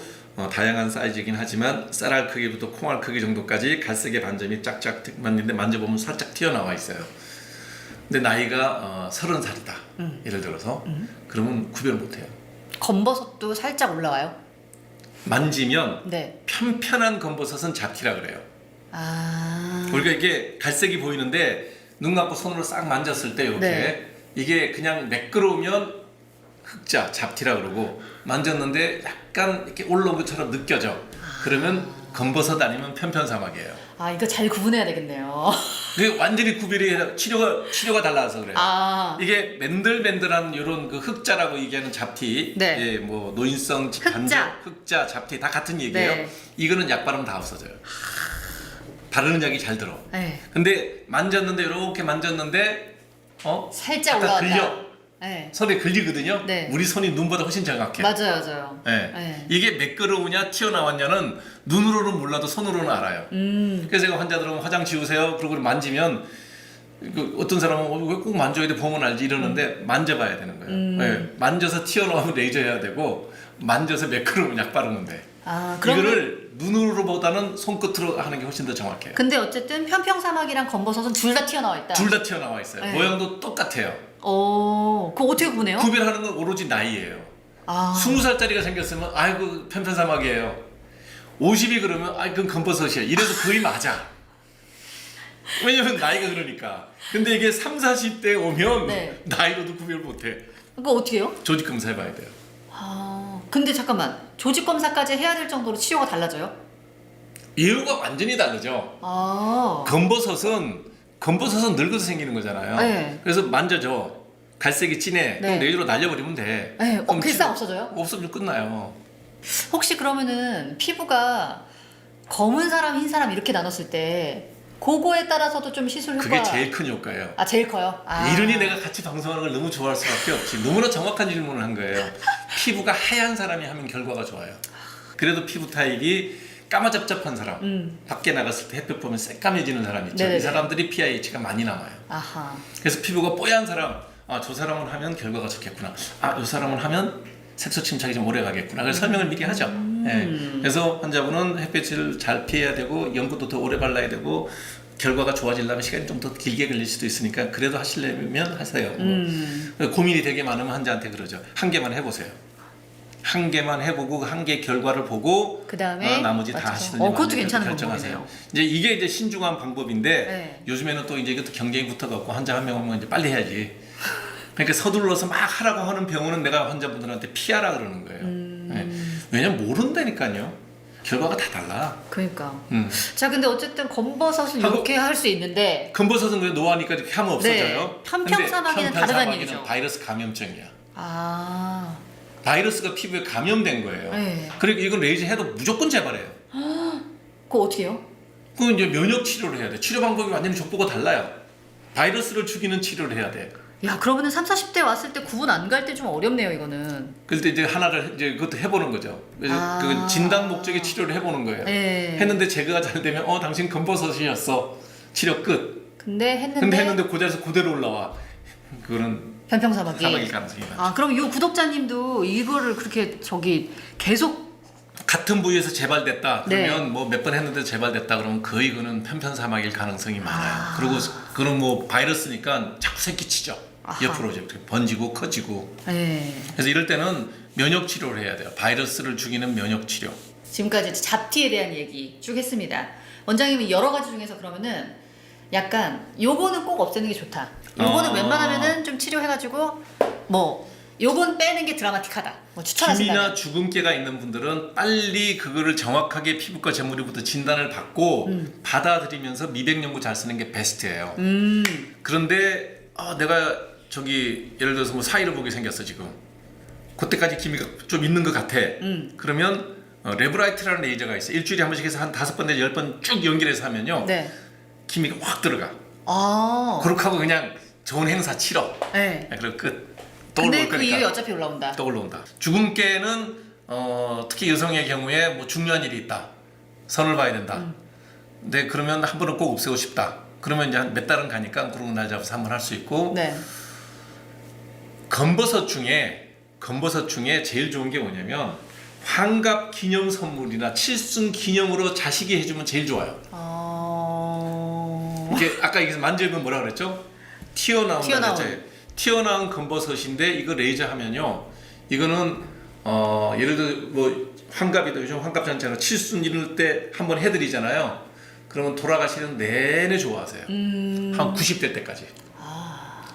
다양한 사이즈이긴 하지만 쌀알 크기부터 콩알 크기 정도까지 갈색의 반점이 짝짝 맞는데 만져보면 살짝 튀어나와 있어요. 근데 나이가 30살이다. 예를 들어서 그러면 구별 못해요. 검버섯도 살짝 올라와요? 만지면 네. 편편한 검버섯은 잡티라 그래요. 아. 그러니까 이게 갈색이 보이는데 눈 감고 손으로 싹 만졌을 때 이렇게 네. 이게 그냥 매끄러우면 흑자, 잡티라 그러고 만졌는데 약간 이렇게 올라온 것처럼 느껴져. 그러면 검버섯 아니면 편편사막이에요. 아, 이거 잘 구분해야 되겠네요. 그게 완전히 구별이 치료가 달라서 그래요. 아. 이게 맨들맨들한 이런 그 흑자라고 얘기하는 잡티, 네. 예, 뭐 노인성 단절, 흑자, 잡티 다 같은 얘기예요. 네. 이거는 약 바르면 다 없어져요. 바르는 약이 잘 들어. 네. 근데 만졌는데 이렇게 만졌는데 살짝 약간 올라왔다. 걸려. 네. 손에 걸리거든요. 네. 우리 손이 눈보다 훨씬 정확해. 맞아요, 맞아요. 네. 네. 이게 매끄러우냐 튀어나왔냐는 눈으로는 몰라도 손으로는 알아요. 그래서 제가 환자들 오면 화장 지우세요. 그러고 만지면 어떤 사람은 왜 꼭 만져야 돼? 보면 알지 이러는데 만져봐야 되는 거예요. 네. 만져서 튀어나오면 레이저 해야 되고 만져서 매끄러우면 약 바르면 돼. 아, 그러면 이거를 눈으로보다는 손끝으로 하는 게 훨씬 더 정확해요. 근데 어쨌든 편평사막이랑 검버섯은 둘 다 튀어나와 있다. 둘 다 튀어나와 있어요. 네. 모양도 똑같아요. 그거 어떻게 구분해요? 구별하는 건 오로지 나이예요. 아. 20살짜리가 생겼으면 아이고 편편사막이에요. 50이 그러면 아이 그건 검버섯이야. 이래도 거의 맞아. 왜냐면 나이가 그러니까. 근데 이게 30, 40대 오면 네. 나이로도 구별 못해. 그거 어떻게 해요? 조직 검사 해봐야 돼요. 아, 근데 잠깐만. 조직 검사까지 해야 될 정도로 치료가 달라져요? 예후가 완전히 다르죠. 아. 검버섯은 늙어서 생기는 거잖아요. 네. 그래서 만져줘. 갈색이 진해. 네. 그럼 레이저로 날려버리면 돼. 네. 그럼 글쎄 없어져요? 없어지면 끝나요. 혹시 그러면은 피부가 검은 사람, 흰 사람 이렇게 나눴을 때 그거에 따라서도 좀 시술 효과 그게 제일 큰 효과예요. 아, 제일 커요? 아. 이러니 내가 같이 방송하는 걸 너무 좋아할 수밖에 없지. 너무나 정확한 질문을 한 거예요. 피부가 하얀 사람이 하면 결과가 좋아요. 그래도 피부 타입이 까마잡잡한 사람, 밖에 나갔을 때 햇볕 보면 새까매지는 사람 있죠. 네네네. 이 사람들이 PIH가 많이 남아요. 아하. 그래서 피부가 뽀얀 사람, 저 사람을 하면 결과가 좋겠구나. 이 사람을 하면 색소 침착이 좀 오래 가겠구나. 그래서 설명을 미리 하죠. 예. 그래서 환자분은 햇빛을 잘 피해야 되고 연고도 더 오래 발라야 되고 결과가 좋아지려면 시간이 좀 더 길게 걸릴 수도 있으니까 그래도 하시려면 하세요. 고민이 되게 많으면 환자한테 그러죠. 한 개만 해보세요. 한 개만 해보고 한 개 결과를 보고 그다음에 나머지 다 맞춰서. 하시든지 그것도 마음대로 괜찮은 결정하세요. 방법이네요. 이제 이게 이제 신중한 방법인데 네. 요즘에는 또 이제 이것도 경쟁이 붙어갖고 환자 한 명 오면 이제 빨리 해야지. 그러니까 서둘러서 막 하라고 하는 병원은 내가 환자분들한테 피하라 그러는 거예요. 네. 왜냐면 모른다니까요. 결과가 다 달라. 그러니까. 자, 근데 어쨌든 검버섯은 하고- 이렇게 할 수 있는데 검버섯은 그냥 노화니까 이렇게 하면 없어져요. 네. 편평사마귀는 다르다는 편평사마귀는 얘기죠. 바이러스 감염증이야. 아, 바이러스가 피부에 감염된 거예요. 네. 그리고 이건 레이저 해도 무조건 재발해요. 그거 어떻게 해요? 그건 이제 면역 치료를 해야 돼. 치료 방법이 완전히 족보가 달라요. 바이러스를 죽이는 치료를 해야 돼. 야, 그러면은 30, 40대 왔을 때 구분 안 갈 때 좀 어렵네요, 이거는. 그럴 때 이제 하나를 이제 그것도 해보는 거죠. 그래서 아. 그 진단 목적의 치료를 해보는 거예요. 네. 했는데 제거가 잘 되면 당신 검버섯이었어. 치료 끝. 근데 근데 했는데 그 자리에서 그대로 올라와. 그거는 편평사마귀. 사망일 가능성이 많죠. 아, 그럼 이 구독자님도 이거를 그렇게 계속 같은 부위에서 재발됐다 네. 그러면 뭐 몇 번 했는데 재발됐다 그러면 거의 그는 편편사막일 가능성이 많아요. 아. 그리고 그는 뭐 바이러스니까 자꾸 새끼치죠. 아하. 옆으로 이렇게 번지고 커지고. 네. 그래서 이럴 때는 면역 치료를 해야 돼요. 바이러스를 죽이는 면역 치료. 지금까지 잡티에 대한 얘기 쭉 했습니다. 원장님이 여러 가지 중에서 그러면은 약간 요거는 꼭 없애는 게 좋다. 요거는 웬만하면은 좀 치료해가지고 뭐 요건 빼는 게 드라마틱하다. 뭐 추천하신다. 김이나 주근깨가 있는 분들은 빨리 그거를 정확하게 피부과 전문의부터 진단을 받고 받아들이면서 미백 연고 잘 쓰는 게 베스트예요. 그런데 내가 저기 예를 들어서 뭐 사이를 보게 생겼어 지금. 그때까지 기미가 좀 있는 것 같아. 그러면 레브라이트라는 레이저가 있어. 일주일에 한 번씩 해서 한 5번 내지 10번 쭉 연결해서 하면요. 네. 기미가 확 들어가. 아. 그렇게 하고 그냥 좋은 행사 치러. 네. 그리고 끝. 근데 떠올라올 그 이후에 거니까. 어차피 올라온다. 떠올라온다. 주근깨는 특히 여성의 경우에 뭐 중요한 일이 있다. 선을 봐야 된다. 근데 그러면 한 번은 꼭 없애고 싶다. 그러면 이제 한 몇 달은 가니까 그런 날 잡아서 한 번 할 수 있고 네. 검버섯 중에 제일 좋은 게 뭐냐면 환갑 기념 선물이나 칠순 기념으로 자식이 해주면 제일 좋아요. 이게 아까 여기서 만져보면 뭐라 그랬죠? 튀어나온. 튀어나온 검버섯인데 이거 레이저 하면요. 이거는 예를 들어 뭐 환갑이다. 요즘 환갑 잔치나 칠순 이럴 때 한번 해드리잖아요. 그러면 돌아가시는 내내 좋아하세요. 한 90대 때까지.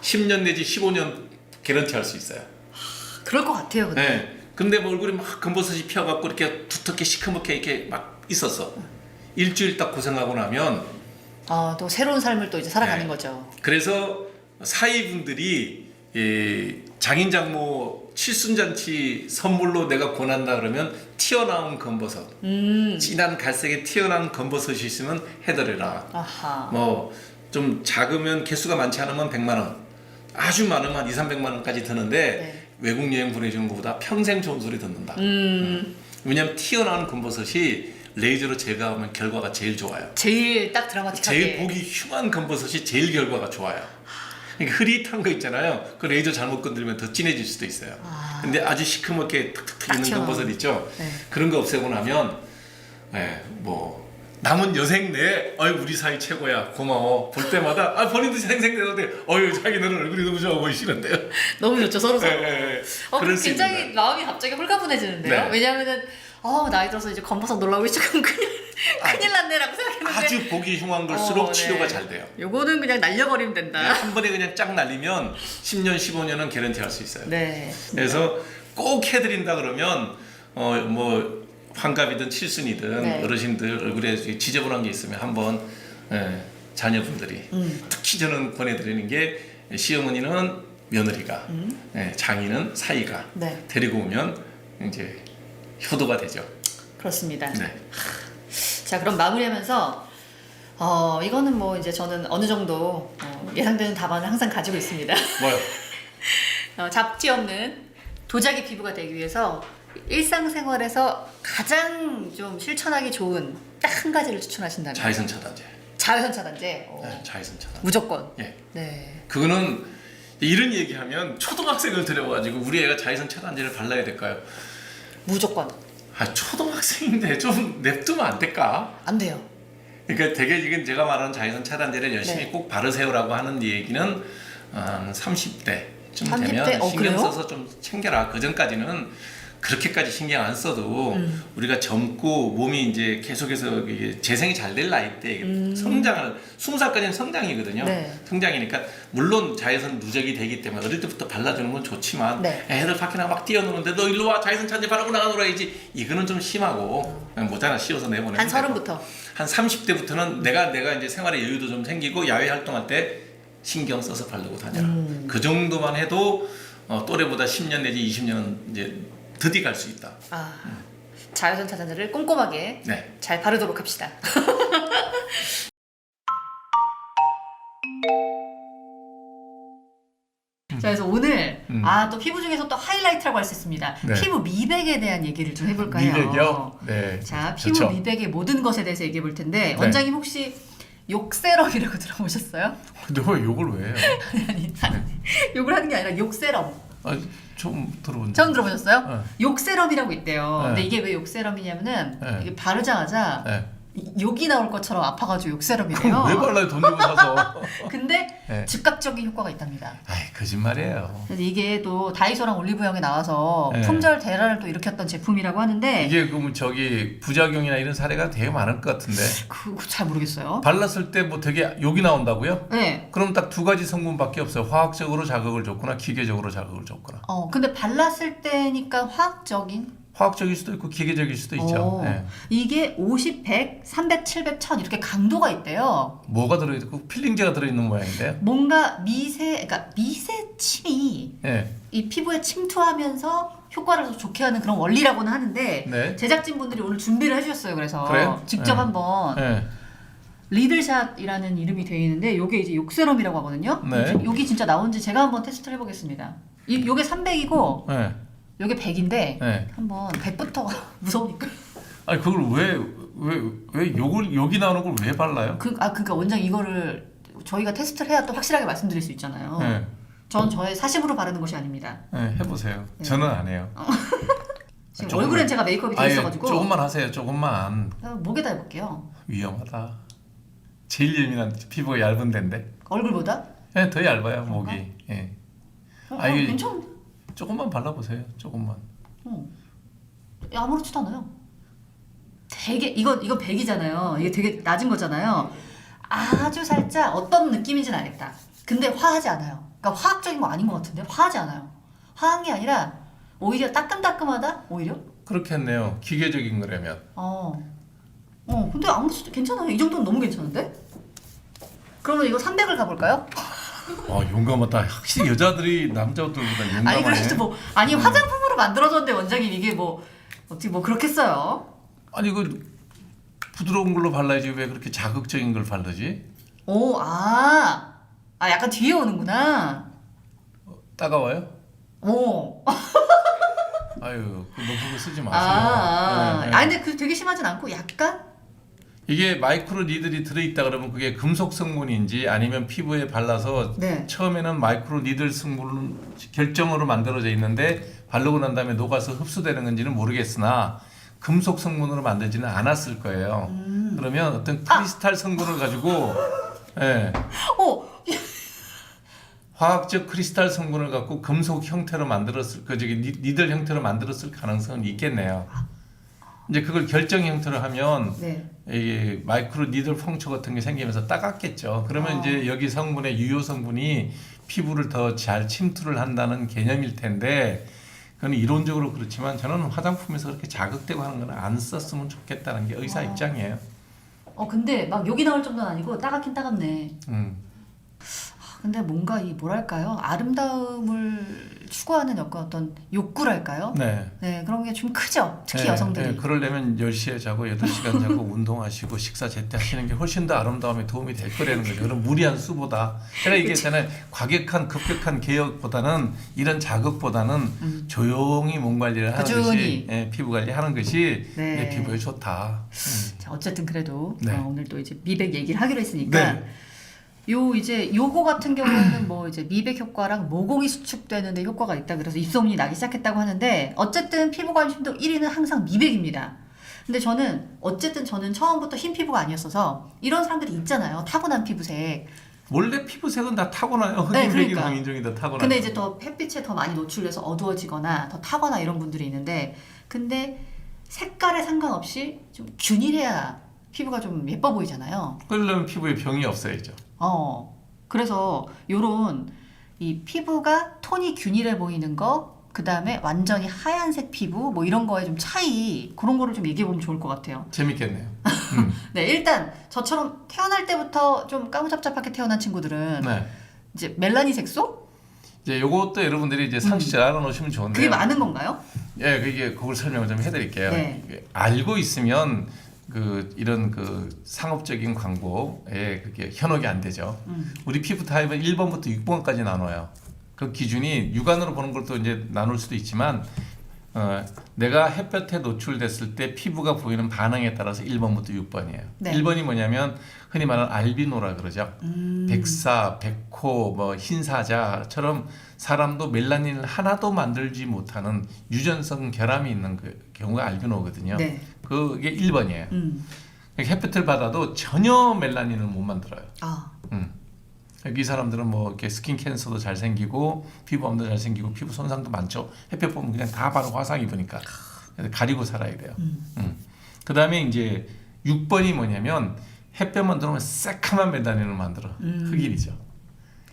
10년 내지 15년 개런티 할 수 있어요. 그럴 것 같아요. 근데. 네. 근데 뭐 얼굴이 막 검버섯이 피어갖고 이렇게 두텁게 시커멓게 이렇게 막 있었어. 일주일 딱 고생하고 나면 또 새로운 삶을 또 이제 살아가는 네. 거죠. 그래서 사위분들이 장인장모 칠순잔치 선물로 내가 권한다 그러면 튀어나온 검버섯, 진한 갈색에 튀어나온 검버섯이 있으면 해드려라. 아하. 뭐 좀 작으면 개수가 많지 않으면 100만 원, 아주 많으면 한 2, 300만 원까지 드는데 네. 외국 여행 보내주는 것보다 평생 좋은 소리 듣는다. 왜냐면 튀어나온 검버섯이 레이저로 제거하면 결과가 제일 좋아요. 제일 딱 드라마틱하게. 제일 보기 흉한 검버섯이 제일 결과가 좋아요. 그러니까 흐릿한 거 있잖아요. 그 레이저 잘못 건드리면 더 진해질 수도 있어요. 근데 아주 시커멓게 탁탁탁 있는 튀어나온. 검버섯 있죠. 네. 그런 거 없애고 나면 뭐 남은 여생 내 우리 사이 최고야 고마워 볼 때마다 본인도 생생내는데 자기 너는 얼굴이 너무 좋아 보이시는데요. 너무 좋죠, 서로. 그럴 수 굉장히 있습니다. 마음이 갑자기 홀가분해지는데요. 네. 왜냐하면은 나이 들어서 이제 검버섯 놀라고 시작하면 큰일 났네라고 생각했는데 아주 보기 흉한 걸수록 네. 치료가 잘 돼요. 요거는 그냥 날려버리면 된다. 한 번에 그냥 쫙 날리면 10년 15년은 개런티 할 수 있어요. 네. 그래서 꼭 해드린다 그러면 뭐 환갑이든 칠순이든 네. 어르신들 얼굴에 지저분한 게 있으면 한번 자녀분들이 특히 저는 권해드리는 게 시어머니는 며느리가 장인은 사위가 네. 데리고 오면 이제 효도가 되죠. 그렇습니다. 네. 자, 그럼 마무리하면서 이거는 뭐 이제 저는 어느 정도 예상되는 답안을 항상 가지고 있습니다. 뭐요? 잡티 없는 도자기 피부가 되기 위해서 일상생활에서 가장 좀 실천하기 좋은 딱 한 가지를 추천하신다면 자외선 차단제. 자외선 차단제. 네, 자외선 차단. 무조건. 예. 네. 그거는 이런 얘기하면 초등학생을 들여가지고 우리 애가 자외선 차단제를 발라야 될까요? 무조건. 아 초등학생인데 좀 냅두면 안 될까? 안 돼요. 그러니까 되게 지금 제가 말하는 자외선 차단제를 열심히 네. 꼭 바르세요라고 하는 얘기는 30대쯤 30대? 되면 신경 그래요? 써서 좀 챙겨라. 그 전까지는 그렇게까지 신경 안 써도 우리가 젊고 몸이 이제 계속해서 이게 재생이 잘 될 나이 때 성장을 20살까지는 성장이거든요. 네. 성장이니까 물론 자외선 누적이 되기 때문에 어릴 때부터 발라주는 건 좋지만 네. 애들 밖에 나가 막 뛰어노는데 너 일로 와 자외선 차단제 바르고 나가 놀아야지 이거는 좀 심하고 그냥 모자나 씌워서 내보내면 한 되고. 30부터. 한 30대부터는 내가 이제 생활에 여유도 좀 생기고 야외 활동할 때 신경 써서 바르고 다녀라. 그 정도만 해도 또래보다 10년 내지 20년은 이제 드디 갈 수 있다. 아, 자외선 차단제를 꼼꼼하게 네. 잘 바르도록 합시다. 자, 그래서 오늘 또 피부 중에서 또 하이라이트라고 할 수 있습니다. 네. 피부 미백에 대한 얘기를 좀 해볼까요? 미백이요? 네. 자, 피부 좋죠. 미백의 모든 것에 대해서 얘기해 볼 텐데 네. 원장님 혹시 욕세럼이라고 들어보셨어요? 근데 왜 욕을 왜 해요? 아니, 욕을 하는 게 아니라 욕세럼. 아, 좀 들어본 적. 처음 들어보셨어요? 네. 욕세럼이라고 있대요. 네. 근데 이게 왜 욕세럼이냐면은 네. 이게 바르자마자 네. 욕이 나올 것처럼 아파가지고 욕세럼이래요. 왜 발라요? 돈 주고 사서. 근데 네. 즉각적인 효과가 있답니다. 아이, 거짓말이에요. 그래서 이게 또 다이소랑 올리브영에 나와서 네. 품절 대란을 또 일으켰던 제품이라고 하는데 이게 그럼 저기 부작용이나 이런 사례가 되게 많을 것 같은데. 그거 잘 모르겠어요. 발랐을 때 뭐 되게 욕이 나온다고요? 네. 그럼 딱 두 가지 성분밖에 없어요. 화학적으로 자극을 줬거나 기계적으로 자극을 줬거나. 근데 발랐을 때니까 화학적인 화학적일 수도 있고 기계적일 수도 있죠. 어, 네. 이게 50, 100, 300, 700, 1000 이렇게 강도가 있대요. 뭐가 들어있고 필링제가 들어있는 모양인데요. 뭔가 그러니까 미세침이 네. 이 피부에 침투하면서 효과를 더 좋게 하는 그런 원리라고는 하는데 네. 제작진분들이 오늘 준비를 해주셨어요. 그래서 그래요? 직접 네. 한번 네. 리들샷이라는 이름이 되어 있는데 요게 이제 욕세럼이라고 하거든요. 네. 여기 진짜 나온지 제가 한번 테스트를 해보겠습니다. 요게 300이고 네. 요게 100인데 네. 한번 100부터 무서우니까. 아니 그걸 왜 욕이 나오는 걸 왜 발라요? 그러니까 원장 이거를 저희가 테스트를 해야 또 확실하게 말씀드릴 수 있잖아요. 네. 전 저의 사심으로 바르는 것이 아닙니다. 네, 해보세요. 네. 저는 안 해요. 지금 조금만. 얼굴엔 제가 메이크업이 돼 아예 있어가지고 조금만 하세요. 조금만. 목에다 해볼게요. 위험하다. 제일 예민한 피부가 얇은 데인데. 얼굴보다? 네, 더 얇아요 목이. 예. 이게 괜찮은데? 조금만 발라보세요. 조금만. 아무렇지도 않아요. 되게 이건 100이잖아요. 이게 되게 낮은 거잖아요. 아주 살짝 어떤 느낌인지는 알겠다. 근데 화하지 않아요. 그러니까 화학적인 거 아닌 것 같은데 화하지 않아요. 화한 게 아니라 오히려 따끔따끔하다. 오히려. 그렇겠네요. 기계적인 거라면. 근데 아무것도 괜찮아요. 이 정도는 너무 괜찮은데? 그러면 이거 300을 가볼까요? 용감하다. 확실히 여자들이 남자들보다 용감하네. 아니 그래도 화장품으로 만들어졌는데 원장님 이게 어떻게 그렇겠어요? 아니 부드러운 걸로 발라야지 왜 그렇게 자극적인 걸 바르지? 약간 뒤에 오는구나. 따가워요? 오. 아유, 높은 거 쓰지 마세요. 네, 네. 아니 근데 되게 심하진 않고 약간? 이게 마이크로 니들이 들어있다 그러면 그게 금속 성분인지 아니면 피부에 발라서 네. 처음에는 마이크로 니들 성분 결정으로 만들어져 있는데 바르고 난 다음에 녹아서 흡수되는 건지는 모르겠으나 금속 성분으로 만들지는 않았을 거예요. 그러면 어떤 크리스탈 성분을 가지고 예, 화학적 크리스탈 성분을 갖고 금속 형태로 만들었을 니들 형태로 만들었을 가능성은 있겠네요. 이제 그걸 결정 형태로 하면 네. 이 마이크로 니들 펑처 같은 게 생기면서 따갑겠죠. 그러면 이제 여기 성분의 유효 성분이 피부를 더 잘 침투를 한다는 개념일 텐데 그건 이론적으로 그렇지만 저는 화장품에서 그렇게 자극되고 하는 건 안 썼으면 좋겠다는 게 의사 입장이에요. 근데 막 욕이 나올 정도는 아니고 따갑긴 따갑네. 근데 뭔가 이 뭐랄까요? 아름다움을 추구하는 어떤 욕구랄까요? 네. 네, 그런 게 좀 크죠. 특히 네, 여성들이. 네, 그러려면 10시에 자고 8시간 자고 운동하시고 식사 제때 하시는 게 훨씬 더 아름다움에 도움이 될 거라는 거죠. 그런 무리한 수보다. 제가 얘기했잖아요. 과격한 급격한 개혁보다는 이런 자극보다는 조용히 몸 관리를 하는 꾸준히. 것이 예, 피부 관리하는 것이 네. 내 피부에 좋다. 자, 어쨌든 그래도 네. 오늘 또 이제 미백 얘기를 하기로 했으니까 네. 요거 같은 경우에는 뭐 이제 미백 효과랑 모공이 수축되는데 효과가 있다 그래서 입소문이 나기 시작했다고 하는데 어쨌든 피부 관심도 1위는 항상 미백입니다. 근데 저는 처음부터 흰 피부가 아니었어서 이런 사람들이 있잖아요. 타고난 피부색. 원래 피부색은 다 타고나요. 네, 흑인, 백인, 그러니까. 황인종이 다 타고나요. 근데 이제 더 햇빛에 더 많이 노출돼서 어두워지거나 더 타거나 이런 분들이 있는데 근데 색깔에 상관없이 좀 균일해야 피부가 좀 예뻐 보이잖아요. 그러려면 피부에 병이 없어야죠. 그래서 요런 이 피부가 톤이 균일해 보이는 거, 그 다음에 완전히 하얀색 피부, 뭐 이런 거에 좀 차이, 그런 거를 좀 얘기해 보면 좋을 것 같아요. 재밌겠네요. 네, 일단 저처럼 태어날 때부터 좀 까무잡잡하게 태어난 친구들은 네. 이제 멜라닌 색소? 이제 요것도 여러분들이 이제 상식적으로 알아놓으시면 좋은데요. 그게 많은 건가요? 예, 그걸 설명을 좀 해드릴게요. 네. 이게 알고 있으면 이런 상업적인 광고에 그게 현혹이 안 되죠. 우리 피부 타입은 1번부터 6번까지 나눠요. 그 기준이 육안으로 보는 것도 이제 나눌 수도 있지만 내가 햇볕에 노출됐을 때 피부가 보이는 반응에 따라서 1번부터 6번이에요. 네. 1번이 뭐냐면 흔히 말하는 알비노라 그러죠. 백사, 백호, 뭐 흰사자처럼 사람도 멜라닌을 하나도 만들지 못하는 유전성 결함이 있는 그 경우가 알비노거든요. 네. 그게 1번이에요. 햇볕을 받아도 전혀 멜라닌을 못 만들어요. 이 사람들은 뭐 이렇게 스킨 캔서도 잘 생기고 피부암도 잘 생기고 피부 손상도 많죠. 햇볕 보면 그냥 다 바로 화상 입으니까 가리고 살아야 돼요. 그다음에 이제 6번이 뭐냐면 햇볕만 들어오면 새카만 멜라닌을 만들어. 흑인이죠.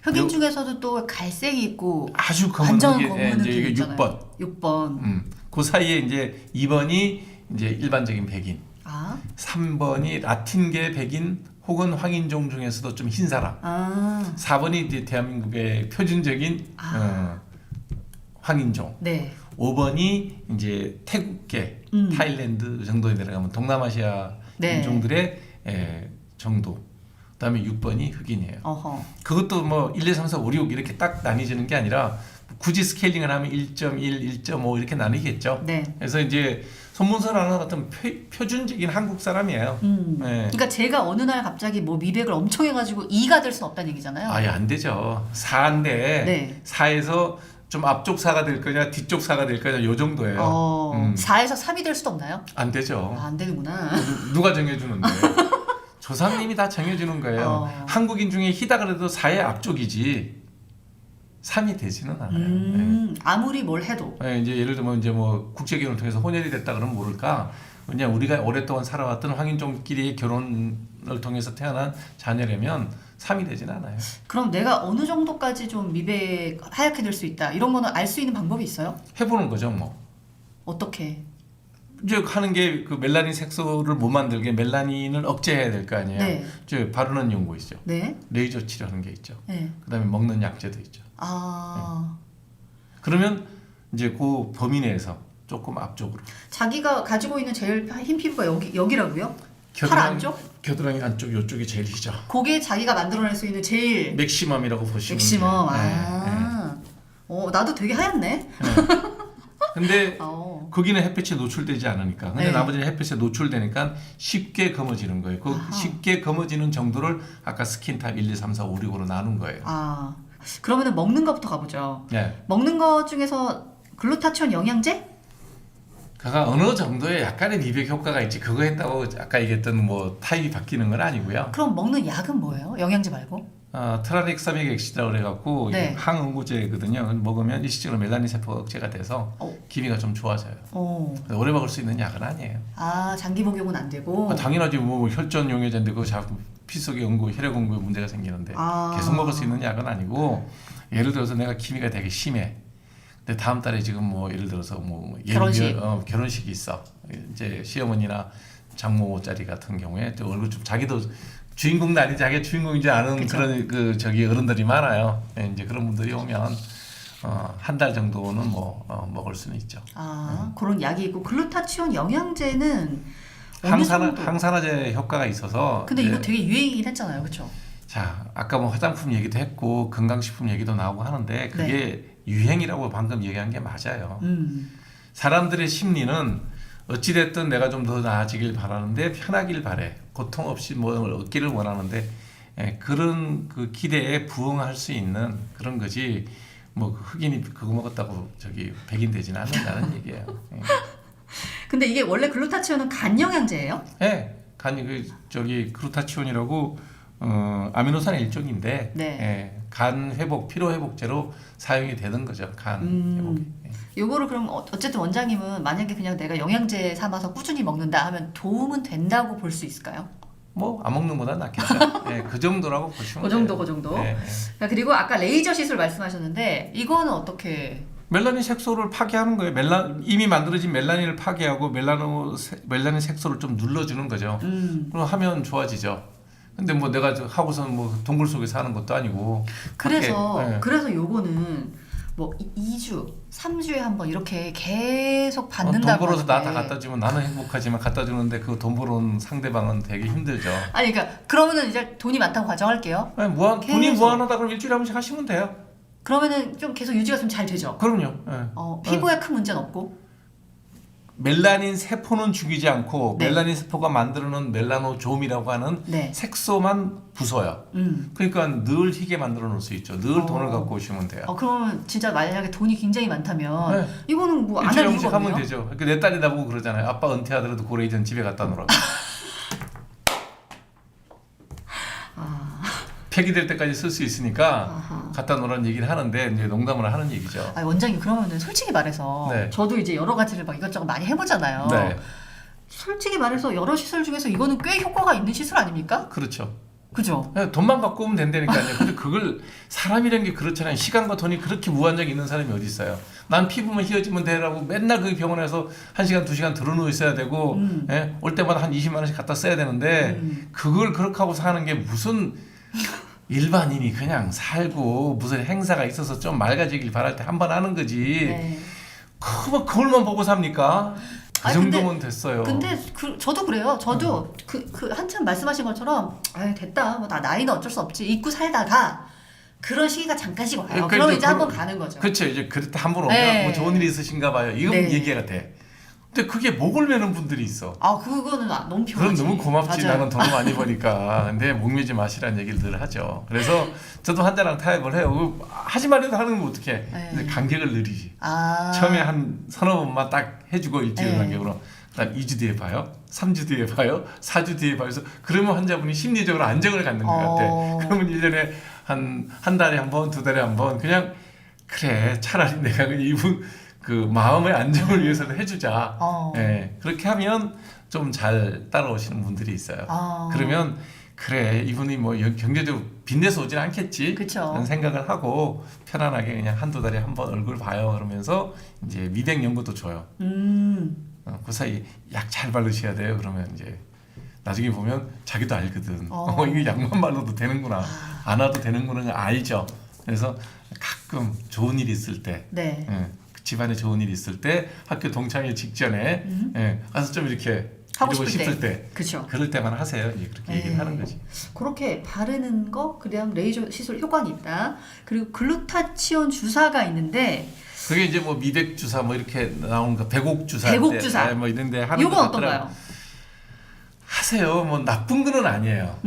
흑인 중에서도 또 갈색이 있고 아주 검은 완전 흑인. 검은 이제 흑인 이게 있잖아요. 6번. 6번. 그 사이에 이제 2번이 이제 일반적인 백인. 3번이 라틴계 백인 혹은 황인종 중에서도 좀 흰 사람. 4번이 이제 대한민국의 표준적인 황인종. 네. 5번이 이제 태국계, 타일랜드 정도에 내려가면 동남아시아 네. 인종들의 정도. 그다음에 6번이 흑인이에요. 어허. 그것도 뭐 1, 2, 3, 4, 5, 6 이렇게 딱 나뉘지는 게 아니라 굳이 스케일링을 하면 1.1, 1.5 이렇게 나뉘겠죠. 네. 그래서 이제 손문서라는 어떤 표준적인 한국 사람이에요. 네. 그러니까 제가 어느 날 갑자기 뭐 미백을 엄청 해가지고 2가 될 수는 없다는 얘기잖아요. 아예 안 되죠. 4인데 네. 4에서 좀 앞쪽 4가 될 거냐 뒤쪽 4가 될 거냐 요 정도예요. 4에서 3이 될 수도 없나요? 안 되죠. 안 되는구나. 누가 정해주는데? 조상님이 다 정해주는 거예요. 한국인 중에 희다 그래도 4의 앞쪽이지 3이 되지는 않아요. 네. 아무리 뭘 해도. 네, 이제 예를 들면 이제 뭐 국제결혼을 통해서 혼혈이 됐다 그러면 모를까. 그냥 우리가 오랫동안 살아왔던 황인종끼리의 결혼을 통해서 태어난 자녀라면 3이 되지는 않아요. 그럼 내가 어느 정도까지 좀 미백 하얗게 될 수 있다 이런 거는 알 수 있는 방법이 있어요? 해보는 거죠, 뭐. 어떻게? 이제 하는 게 그 멜라닌 색소를 못 만들게 멜라닌을 억제해야 될 거 아니에요. 네. 이제 바르는 연고 있죠. 네. 레이저 치료하는 게 있죠. 네. 그다음에 먹는 약제도 있죠. 그러면 이제 그 범위 내에서 조금 앞쪽으로. 자기가 가지고 있는 제일 흰 피부가 여기라고요? 팔 안쪽? 겨드랑이 안쪽 이쪽이 제일 희죠. 그게 자기가 만들어낼 수 있는 제일 맥시멈이라고 보시면 맥시멈. 돼요. 나도 되게 하얗네. 근데 거기는 햇빛에 노출되지 않으니까. 근데 네. 나머지는 햇빛에 노출되니까 쉽게 검어지는 거예요. 그 쉽게 검어지는 정도를 아까 스킨 타입 1, 2, 3, 4, 5, 6으로 나눈 거예요. 그러면은 먹는 것부터 가보죠. 네. 먹는 것 중에서 글루타치온 영양제? 그가 어느 정도의 약간의 미백 효과가 있지. 그거 했다고 아까 얘기했던 뭐 타입이 바뀌는 건 아니고요. 그럼 먹는 약은 뭐예요? 영양제 말고? 트라넥사믹 엑시드라고 그래갖고 네. 이게 항응고제거든요. 먹으면 일시적으로 멜라닌 세포가 억제가 돼서 기미가 좀 좋아져요. 오래 먹을 수 있는 약은 아니에요. 장기 복용은 안 되고. 당연하지. 뭐 혈전 용해제인데 그거 자꾸 피 속에 응고, 혈액 응고에 문제가 생기는데 계속 먹을 수 있는 약은 아니고 예를 들어서 내가 기미가 되게 심해. 근데 다음 달에 지금 뭐 예를 들어서 뭐 결혼식이 있어. 이제 시어머니나 장모짜리 같은 경우에 또 얼굴 좀 자기도 주인공도 아닌 자기가 주인공인지 아는 그쵸. 그런 그 저기 어른들이 많아요. 예, 이제 그런 분들이 오면 한 달 정도는 뭐 먹을 수는 있죠. 그런 약이 있고 글루타치온 영양제는 어느 정도? 항산화제 효과가 있어서. 근데 이거 되게 유행이긴 했잖아요, 그렇죠? 자, 아까 뭐 화장품 얘기도 했고 건강식품 얘기도 나오고 하는데 그게 유행이라고 방금 얘기한 게 맞아요. 사람들의 심리는 어찌됐든 내가 좀 더 나아지길 바라는데 편하길 바래. 고통 없이 뭐 얻기를 원하는데 그런 그 기대에 부응할 수 있는 그런 거지. 뭐 흑인이 그거 먹었다고 저기 백인 되지는 않는다는 얘기예요. 근데 이게 원래 글루타치온은 간 영양제예요? 네, 간이 그 저기 글루타치온이라고 아미노산의 일종인데 네. 간 회복, 피로 회복제로 사용이 되는 거죠. 간 회복에. 요거를 그럼 어쨌든 원장님은 만약에 그냥 내가 영양제 삼아서 꾸준히 먹는다 하면 도움은 된다고 볼 수 있을까요? 뭐 안 먹는 것보다 낫겠죠. 그 정도라고 보시면 그 정도, 그 정도. 네. 그리고 아까 레이저 시술 말씀하셨는데 이거는 어떻게? 멜라닌 색소를 파괴하는 거예요. 이미 만들어진 멜라닌을 파괴하고 멜라닌 색소를 좀 눌러주는 거죠. 그럼 하면 좋아지죠. 근데 뭐 내가 하고서는 뭐 동굴 속에 사는 것도 아니고. 그래서 요거는 뭐 2주, 3주에 한 번 이렇게 계속 받는다고. 돈 벌어서 하는데. 나한테 갖다 주면 나는 행복하지만 갖다 주는데 그 돈 벌어온 상대방은 되게 힘들죠. 아니 그러니까 그러면은 이제 돈이 많다고 가정할게요. 돈이 무한하다 그러면 일주일에 한 번씩 하시면 돼요. 그러면은 좀 계속 유지가 좀 잘 되죠. 그럼요. 피부에 큰 문제는 없고. 멜라닌 세포는 죽이지 않고 네. 멜라닌 세포가 만들어놓은 멜라노좀이라고 하는 네. 색소만 부숴요. 그러니까 늘 희게 만들어 놓을 수 있죠. 늘 돈을 갖고 오시면 돼요. 그러면 진짜 만약에 돈이 굉장히 많다면 네. 이거는 뭐 안 할 일주일에 한 이유가 번씩 하면 없네요. 되죠. 그러니까 내 딸이 나보고 그러잖아요. 아빠 은퇴하더라도 고레이전 집에 갖다 놓으라고. 폐기될 때까지 쓸 수 있으니까 갖다 놓으라는 얘기를 하는데 이제 농담을 하는 얘기죠. 원장님 그러면은 솔직히 말해서 네. 저도 이제 여러 가지를 막 이것저것 많이 해보잖아요. 네, 솔직히 말해서 여러 시술 중에서 이거는 꽤 효과가 있는 시술 아닙니까? 그렇죠. 그죠? 그냥 돈만 갖고 오면 된다니까요. 근데 그걸 사람이라는 게 그렇잖아요. 시간과 돈이 그렇게 무한정 있는 사람이 어디 있어요. 난 피부만 휘어지면 되라고 맨날 그 병원에서 1시간 2시간 들어누워 있어야 되고 올 때마다 한 20만 원씩 갖다 써야 되는데 그걸 그렇게 하고 사는 게 무슨 일반인이 그냥 살고 무슨 행사가 있어서 좀 맑아지길 바랄 때 한 번 하는 거지. 네. 그걸만 보고 삽니까? 그 아니, 근데- 정도면 됐어요. 근데 저도 그래요. 저도 그 한참 말씀하신 것처럼 아유 됐다. 뭐 나 나이는 어쩔 수 없지. 잊고 살다가 그런 시기가 잠깐씩 와요. 그러니까 그러면 이제 이제 한번 가는 거죠. 그렇죠. 이제 그때 한 번 오면 네. 뭐 좋은 일이 있으신가 봐요. 이건 네. 얘기가 돼. 근데 그게 목을 매는 분들이 있어. 그거는 너무 피곤하지. 그럼 너무 고맙지. 맞아요. 나는 돈을 많이 버니까. 근데 목매지 마시라는 얘기를 늘 하죠. 그래서 저도 환자랑 타협을 해요. 하지 말래도 하는 건 어떡해. 네. 근데 간격을 늘리지. 아. 처음에 한 서너 번만 딱 해주고 일주일 네. 간격으로. 그다음 2주 뒤에 봐요. 3주 뒤에 봐요. 4주 뒤에 봐요. 그래서 그러면 환자분이 심리적으로 안정을 갖는 것 같아. 그러면 1년에 한 달에 한 번, 2달에 한 번 그냥 그래 차라리 내가 그냥 이분 그 마음의 안정을 위해서도 해주자. 예, 그렇게 하면 좀 잘 따라오시는 분들이 있어요. 그러면 그래 이분이 뭐 경제적으로 빚내서 오진 않겠지. 그쵸. 그런 생각을 하고 편안하게 그냥 한두 달에 한 번 얼굴 봐요. 그러면서 이제 미백 연고도 줘요. 그 사이 약 잘 바르셔야 돼요. 그러면 이제 나중에 보면 자기도 알거든. 이게 약만 발라도 되는구나. 안 와도 되는구나 알죠. 그래서 가끔 좋은 일 있을 때, 네. 집안에 좋은 일 있을 때, 학교 동창회 직전에 가서 좀 이렇게 하고 이러고 싶을 싶을 때, 그쵸. 그럴 때만 하세요. 이제 그렇게 얘기를 하는 거지. 그렇게 바르는 거, 그냥 레이저 시술 효과는 있다. 그리고 글루타치온 주사가 있는데 그게 이제 뭐 미백 주사 뭐 이렇게 나오는 거, 배곡 주사, 배곡 주사. 뭐 이런데 하는 이건 것 어떤가요? 같더라고요. 하세요. 뭐 나쁜 거는 아니에요.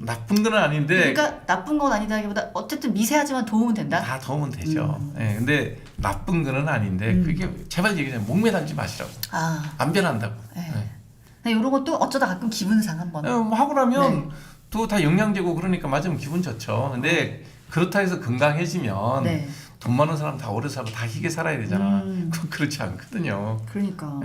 나쁜 거는 아닌데. 그러니까 나쁜 건 아니다기보다 어쨌든 미세하지만 도움은 된다. 다 도움은 되죠. 근데 나쁜 거는 아닌데 그게 제발 얘기하면 목매 달지 마시라고. 안 변한다고. 이런 것도 어쩌다 가끔 기분상 한번. 뭐 하고 나면 또 다 영양제고 그러니까 맞으면 기분 좋죠. 근데 그렇다 해서 건강해지면 네. 돈 많은 사람 다 오래 살고 다 희게 살아야 되잖아. 그건 그렇지 않거든요. 그러니까.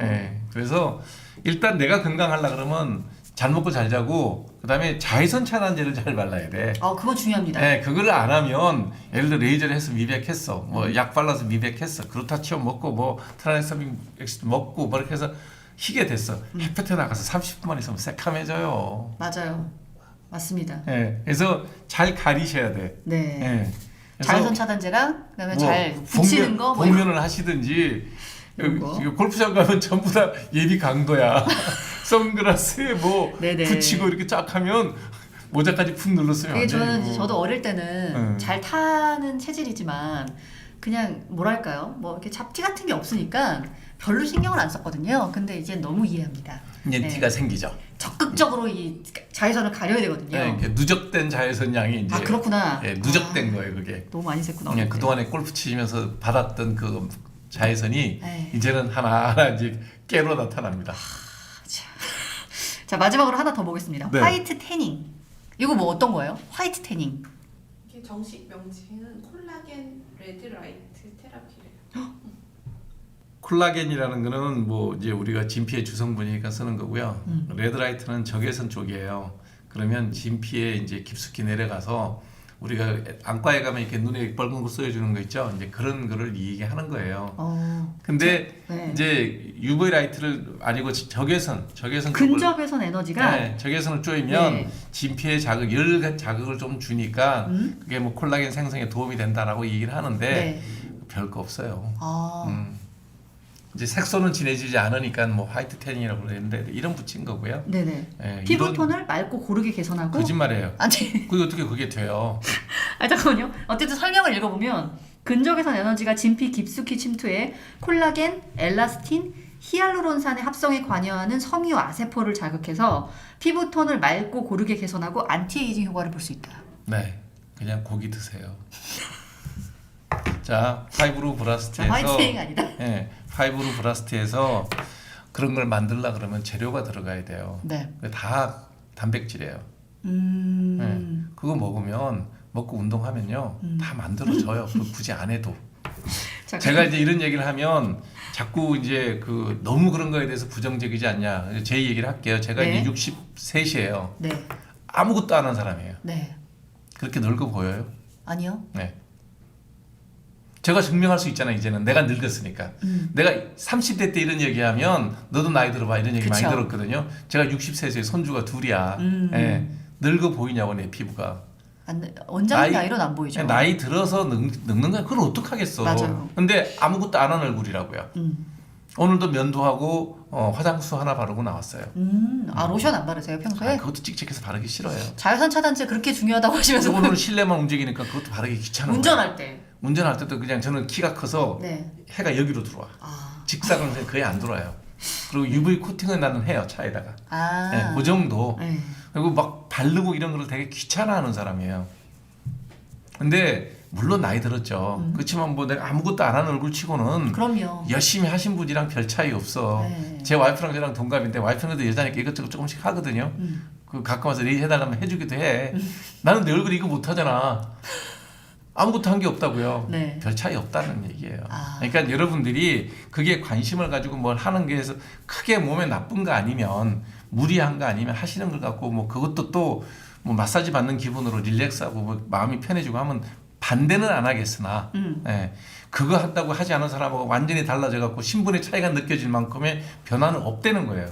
그래서 일단 내가 건강하려 그러면 잘 먹고 잘 자고 그다음에 자외선 차단제를 잘 발라야 돼. 그건 중요합니다. 그거를 안 하면 예를 들어 레이저를 해서 미백했어. 뭐 약 발라서 미백했어. 글루타치온 먹고 뭐 트라이사민 엑시드 먹고 뭐 이렇게 해서 희게 됐어. 햇볕에 나가서 30분만 있으면 새카매져요. 맞아요. 맞습니다. 예, 그래서 잘 가리셔야 돼. 네. 예. 그래서 자외선 차단제랑 그다음에 뭐 잘 붙이는 거 뭐 이런 복면을 하시든지 이런 거. 여기 골프장 가면 전부 다 예비 강도야. 선글라스에 뭐 네네. 붙이고 이렇게 쫙 하면 모자까지 푹 눌렀으면 그게 안 저는 되고. 이제 저도 어릴 때는 잘 타는 체질이지만 그냥 뭐랄까요? 뭐 이렇게 잡티 같은 게 없으니까 별로 신경을 안 썼거든요. 근데 이제 너무 이해합니다. 이제 네. 티가 생기죠. 적극적으로 이 자외선을 가려야 되거든요. 네, 이게 누적된 자외선 양이 이제 아 그렇구나. 예, 누적된 거예요, 그게. 너무 많이 샜구나. 그냥 그동안에 골프 치면서 받았던 그 자외선이 네. 이제는 하나하나 이제 깨로 나타납니다. 자 마지막으로 하나 더 보겠습니다. 네. 화이트 태닝. 이거 뭐 어떤 거예요? 화이트 태닝. 이게 정식 명칭은 콜라겐 레드라이트 테라피래요. 콜라겐이라는 거는 뭐 이제 우리가 진피의 주성분이니까 쓰는 거고요. 음. 레드라이트는 적외선 쪽이에요. 그러면 진피에 이제 깊숙이 내려가서 우리가 안과에 가면 이렇게 눈에 빨간 거 쏘여주는 거 있죠. 이제 그런 거를 얘기하는 거예요. 근데 네. 이제 UV 라이트를 아니고 적외선 쪽을 근적외선 에너지가 네, 적외선을 쪼이면 네. 진피에 열 자극을 좀 주니까 그게 뭐 콜라겐 생성에 도움이 된다라고 얘기를 하는데 네. 별거 없어요. 아. 이제 색소는 진해지지 않으니까 뭐 화이트 태닝이라고 그러는데 이름 붙인 거고요. 네네. 예, 피부 이런 톤을 맑고 고르게 개선하고. 거짓말이에요. 아니. 그게 어떻게 그게 돼요? 아 잠깐만요. 어쨌든 설명을 읽어보면 근적외선 에너지가 진피 깊숙이 침투해 콜라겐, 엘라스틴, 히알루론산의 합성에 관여하는 섬유 아세포를 자극해서 피부 톤을 맑고 고르게 개선하고 안티에이징 효과를 볼 수 있다. 네, 그냥 고기 드세요. 자, 파이브루 자, 브라스트에서 화이팅 아니다. 예, 파이브루 브라스트에서 그런 걸 만들려 그러면 재료가 들어가야 돼요. 네. 다 단백질이에요. 그거 먹으면 먹고 운동하면요 다 만들어져요. 굳이 안 해도. 자, 제가 이제 이런 얘기를 하면 자꾸 이제 그 너무 그런 거에 대해서 부정적이지 않냐. 제 얘기를 할게요. 제가 네. 이제 63이에요. 네. 아무것도 안 한 사람이에요. 네. 그렇게 늙어 보여요? 아니요. 네. 제가 증명할 수 있잖아요. 이제는 내가 늙었으니까. 내가 30대 때 이런 얘기하면 너도 나이 들어봐 이런 얘기 많이 그쵸. 들었거든요. 제가 60세에 손주가 둘이야. 예. 늙어 보이냐고 내 피부가. 원장님 나이로는 안 보이죠. 나이 들어서 늙는 거야. 그걸 어떡하겠어. 맞아요. 근데 아무것도 안 한 얼굴이라고요. 오늘도 면도하고 화장수 하나 바르고 나왔어요. 아 로션 안 바르세요 평소에? 아, 그것도 찍찍해서 바르기 싫어요. 자외선 차단제 그렇게 중요하다고 하시면서 오늘 실내만 움직이니까 그것도 바르기 귀찮아. 운전할 때. 운전할 때도 그냥 저는 키가 커서 네. 해가 여기로 들어와. 아. 직사광선 거의 안 들어와요. 그리고 UV 코팅은 나는 해요 차에다가. 아. 네, 그 정도. 네. 그리고 막 바르고 이런 걸 되게 귀찮아하는 사람이에요. 근데 물론 나이 들었죠. 그렇지만 뭐 내가 아무것도 안 하는 얼굴 치고는 그럼요. 열심히 하신 분이랑 별 차이 없어. 네. 제 와이프랑 저랑 동갑인데 와이프는 그래도 여자니까 이것저것 조금씩 하거든요. 그 가끔 와서 일 해달라면 해주기도 해. 나는 내 얼굴 이거 못하잖아. 아무것도 한 게 없다고요. 네. 별 차이 없다는 얘기예요. 아. 그러니까 여러분들이 그게 관심을 가지고 뭘 하는 게 해서 크게 몸에 나쁜 거 아니면 무리한 거 아니면 하시는 걸 갖고 뭐 그것도 또 뭐 마사지 받는 기분으로 릴렉스하고 뭐 마음이 편해지고 하면 반대는 안 하겠으나 예, 그거 한다고 하지 않은 사람하고 완전히 달라져 갖고 신분의 차이가 느껴질 만큼의 변화는 없다는 거예요.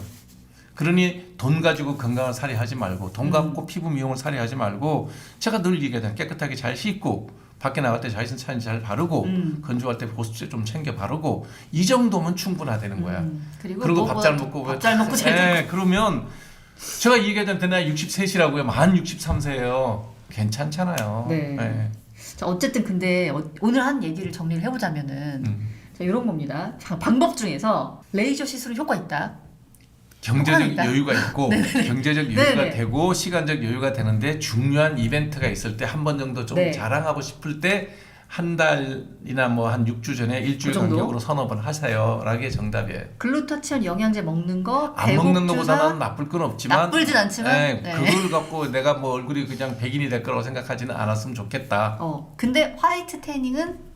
그러니 돈 가지고 건강을 살이하지 말고 돈 갖고 피부 미용을 살이하지 말고 제가 늘 얘기하잖아요. 깨끗하게 잘 씻고 밖에 나갈 때 자외선 차단제 잘 바르고 건조할 때 보습제 좀 챙겨 바르고 이 정도면 충분하다는 거야. 그리고 밥 잘 먹고 밥잘 먹고 잘 예, 그러면 제가 이 얘기하자면 나이 63이라고요. 만 63세예요. 괜찮잖아요. 네. 예. 자, 어쨌든 근데 오늘 한 얘기를 정리를 해보자면은 자, 이런 겁니다. 자, 방법 중에서 레이저 시술은 효과 있다. 경제적 있다. 여유가 있고 경제적 여유가 네네. 되고 시간적 여유가 되는데 중요한 이벤트가 있을 때 한 번 정도 좀 네. 자랑하고 싶을 때 한 달이나 뭐 한 6주 전에 일주일 그 정도? 간격으로 서너 번 하세요. 라게 정답이에요. 글루타치온 영양제 먹는 거, 안 배복 먹는 주사, 것보다는 나쁠 건 없지만 나쁘진 않지만 예, 네. 그걸 갖고 내가 뭐 얼굴이 그냥 백인이 될 거라고 생각하지는 않았으면 좋겠다. 근데 화이트 태닝은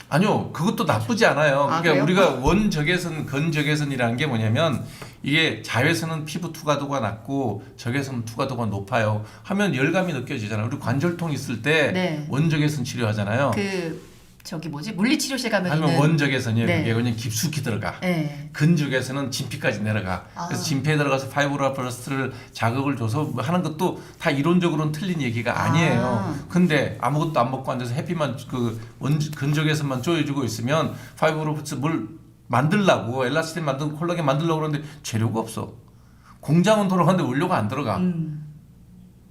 아니요, 그것도 나쁘지 않아요. 아, 그러니까 그래요? 우리가 원적외선, 건적외선이라는 게 뭐냐면 이게 자외선은 피부 투과도가 낮고 적외선은 투과도가 높아요. 하면 열감이 느껴지잖아요. 우리 관절통 있을 때 네. 원적외선 치료하잖아요. 그 저기 뭐지 물리치료실 가면 아니면 있는 원적에서는 네. 그게 그냥 깊숙이 들어가. 네. 근육에서는 진피까지 내려가. 아. 그래서 진피에 들어가서 파이브로블라스트를 자극을 줘서 뭐 하는 것도 다 이론적으로는 틀린 얘기가 아니에요. 근데 아무것도 안 먹고 앉아서 해피만 근적에서만 쪼여주고 있으면 파이브로블라스트 뭘 만들려고 엘라스틴 만든 콜라겐 만들려고 그러는데 재료가 없어. 공장은 돌아가는데 원료가 안 들어가.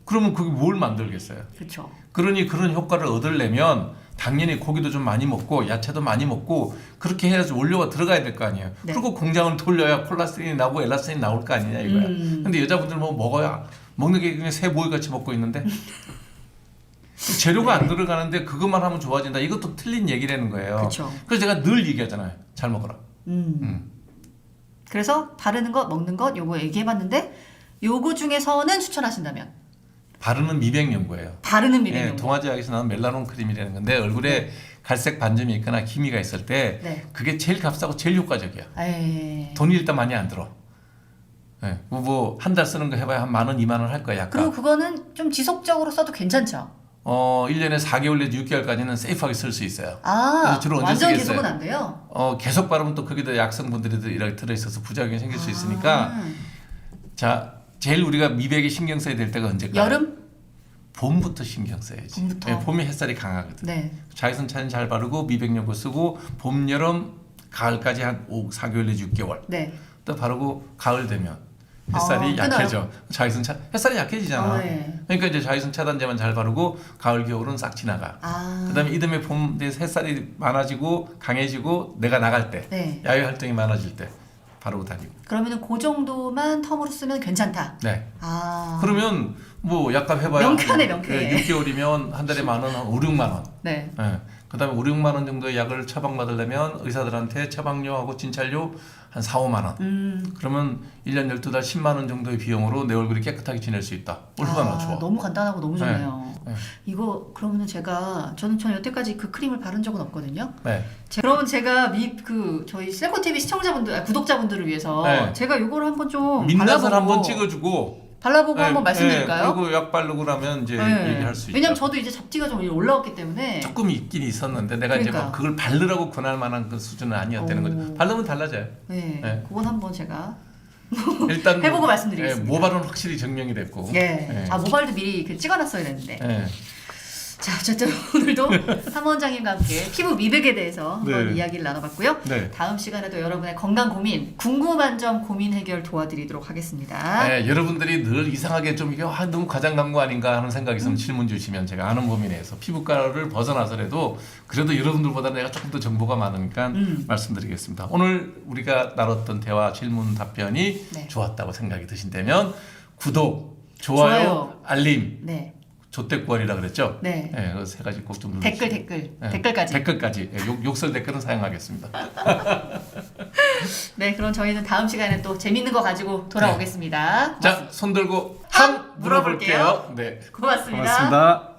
그러면 그게 뭘 만들겠어요? 그렇죠. 그러니 그런 효과를 얻으려면 당연히 고기도 좀 많이 먹고 야채도 많이 먹고 그렇게 해야지 원료가 들어가야 될 거 아니에요. 네. 그리고 공장을 돌려야 콜라스테린이 나오고 엘라스틴이 나올 거 아니냐 이거야. 근데 여자분들 뭐 먹어야 먹는 게 그냥 새 모이 같이 먹고 있는데 재료가 안 들어가는데 그것만 하면 좋아진다. 이것도 틀린 얘기라는 거예요. 그렇죠. 그래서 제가 늘 얘기하잖아요. 잘 먹어라. 그래서 바르는 것, 먹는 것 요거 얘기해봤는데 요거 중에서는 추천하신다면 바르는 미백 연고예요. 바르는 미백 예, 연고. 동아제약에서 나온 멜라논 크림이라는 건데 얼굴에 갈색 반점이 있거나 기미가 있을 때 네. 그게 제일 값싸고 제일 효과적이야. 에이. 돈이 일단 많이 안 들어. 예, 뭐 한 달 쓰는 거 해봐야 한 10,000원, 20,000원 할 거야 약간. 그리고 그거는 좀 지속적으로 써도 괜찮죠? 1년에 4개월 내지 6개월까지는 세이프하게 쓸 수 있어요. 아, 그래서 주로 언제 완전 쓰겠어요? 계속은 안 돼요? 계속 바르면 또 거기다 약성분들이 이렇게 들어있어서 부작용이 생길 수 있으니까 자, 제일 우리가 미백에 신경 써야 될 때가 언제일까요? 여름? 봄부터 신경 써야지. 봄부터? 예, 봄에 햇살이 강하거든. 네. 자외선차는 잘 바르고 미백연고 쓰고 봄, 여름, 가을까지 한 4개월 내지 6개월 네. 또 바르고 가을 되면 햇살이 끊어요? 약해져. 자외선차 햇살이 약해지잖아. 네. 그러니까 이제 자외선 차단제만 잘 바르고 가을 겨울은 싹 지나가. 아. 그다음에 이듬해 봄 햇살이 많아지고 강해지고 내가 나갈 때 네. 야외 활동이 많아질 때 바르고 다니고. 그러면은 그 정도만 텀으로 쓰면 괜찮다. 네. 아. 그러면 뭐 약간 해봐야 명쾌하네, 명쾌해. 6개월이면 한 달에 10,000원, 한 5, 6만 원. 네. 예. 그다음에 5, 6만 원 정도의 약을 처방받으려면 의사들한테 처방료하고 진찰료 한 4, 5만 원. 그러면 1년 12달 10만 원 정도의 비용으로 내 얼굴이 깨끗하게 지낼 수 있다. 얼마나 좋아. 너무 간단하고 너무 좋네요. 네. 이거 그러면은 저는 여태까지 그 크림을 바른 적은 없거든요. 네. 그러면 제가 저희 셀코 TV 시청자분들, 구독자분들을 위해서 네. 제가 이거를 한번 좀 민낯을 발라보고 한번 찍어주고 발라보고 네, 한번 말씀드릴까요? 네, 그리고 약 바르고 나면 이제 네. 얘기할 수 있죠. 왜냐면 저도 이제 잡티가 좀 올라왔기 때문에 조금 있긴 있었는데 내가 이제 그러니까. 막 그걸 바르라고 권할 만한 그 수준은 아니었다는 오. 거죠. 바르면 달라져요. 네, 네. 그건 한번 제가 일단 해보고 말씀드리겠습니다. 모발은 확실히 증명이 됐고. 네. 네. 모발도 미리 찍어놨어야 했는데. 네. 자, 어쨌든 오늘도 삼 원장님과 함께 피부 미백에 대해서 한번 네. 이야기를 나눠봤고요. 네. 다음 시간에도 여러분의 건강 고민, 궁금한 점 고민 해결 도와드리도록 하겠습니다. 네, 여러분들이 늘 이상하게 좀 이게 너무 과장 광고 아닌가 하는 생각이 있으면 질문 주시면 제가 아는 범위 내에서 피부과를 벗어나서라도 그래도 여러분들보다 내가 조금 더 정보가 많으니까 말씀드리겠습니다. 오늘 우리가 나눴던 대화 질문 답변이 네. 좋았다고 생각이 드신다면 구독, 좋아요, 알림, 네. 조태구원이라 그랬죠? 네. 네, 그 세 가지 꼭 좀 눌러주세요. 댓글까지. 댓글까지. 욕설 댓글은 사용하겠습니다. 네, 그럼 저희는 다음 시간에 또 재밌는 거 가지고 돌아오겠습니다. 자, 손 들고 함 물어볼게요. 네. 고맙습니다. 고맙습니다.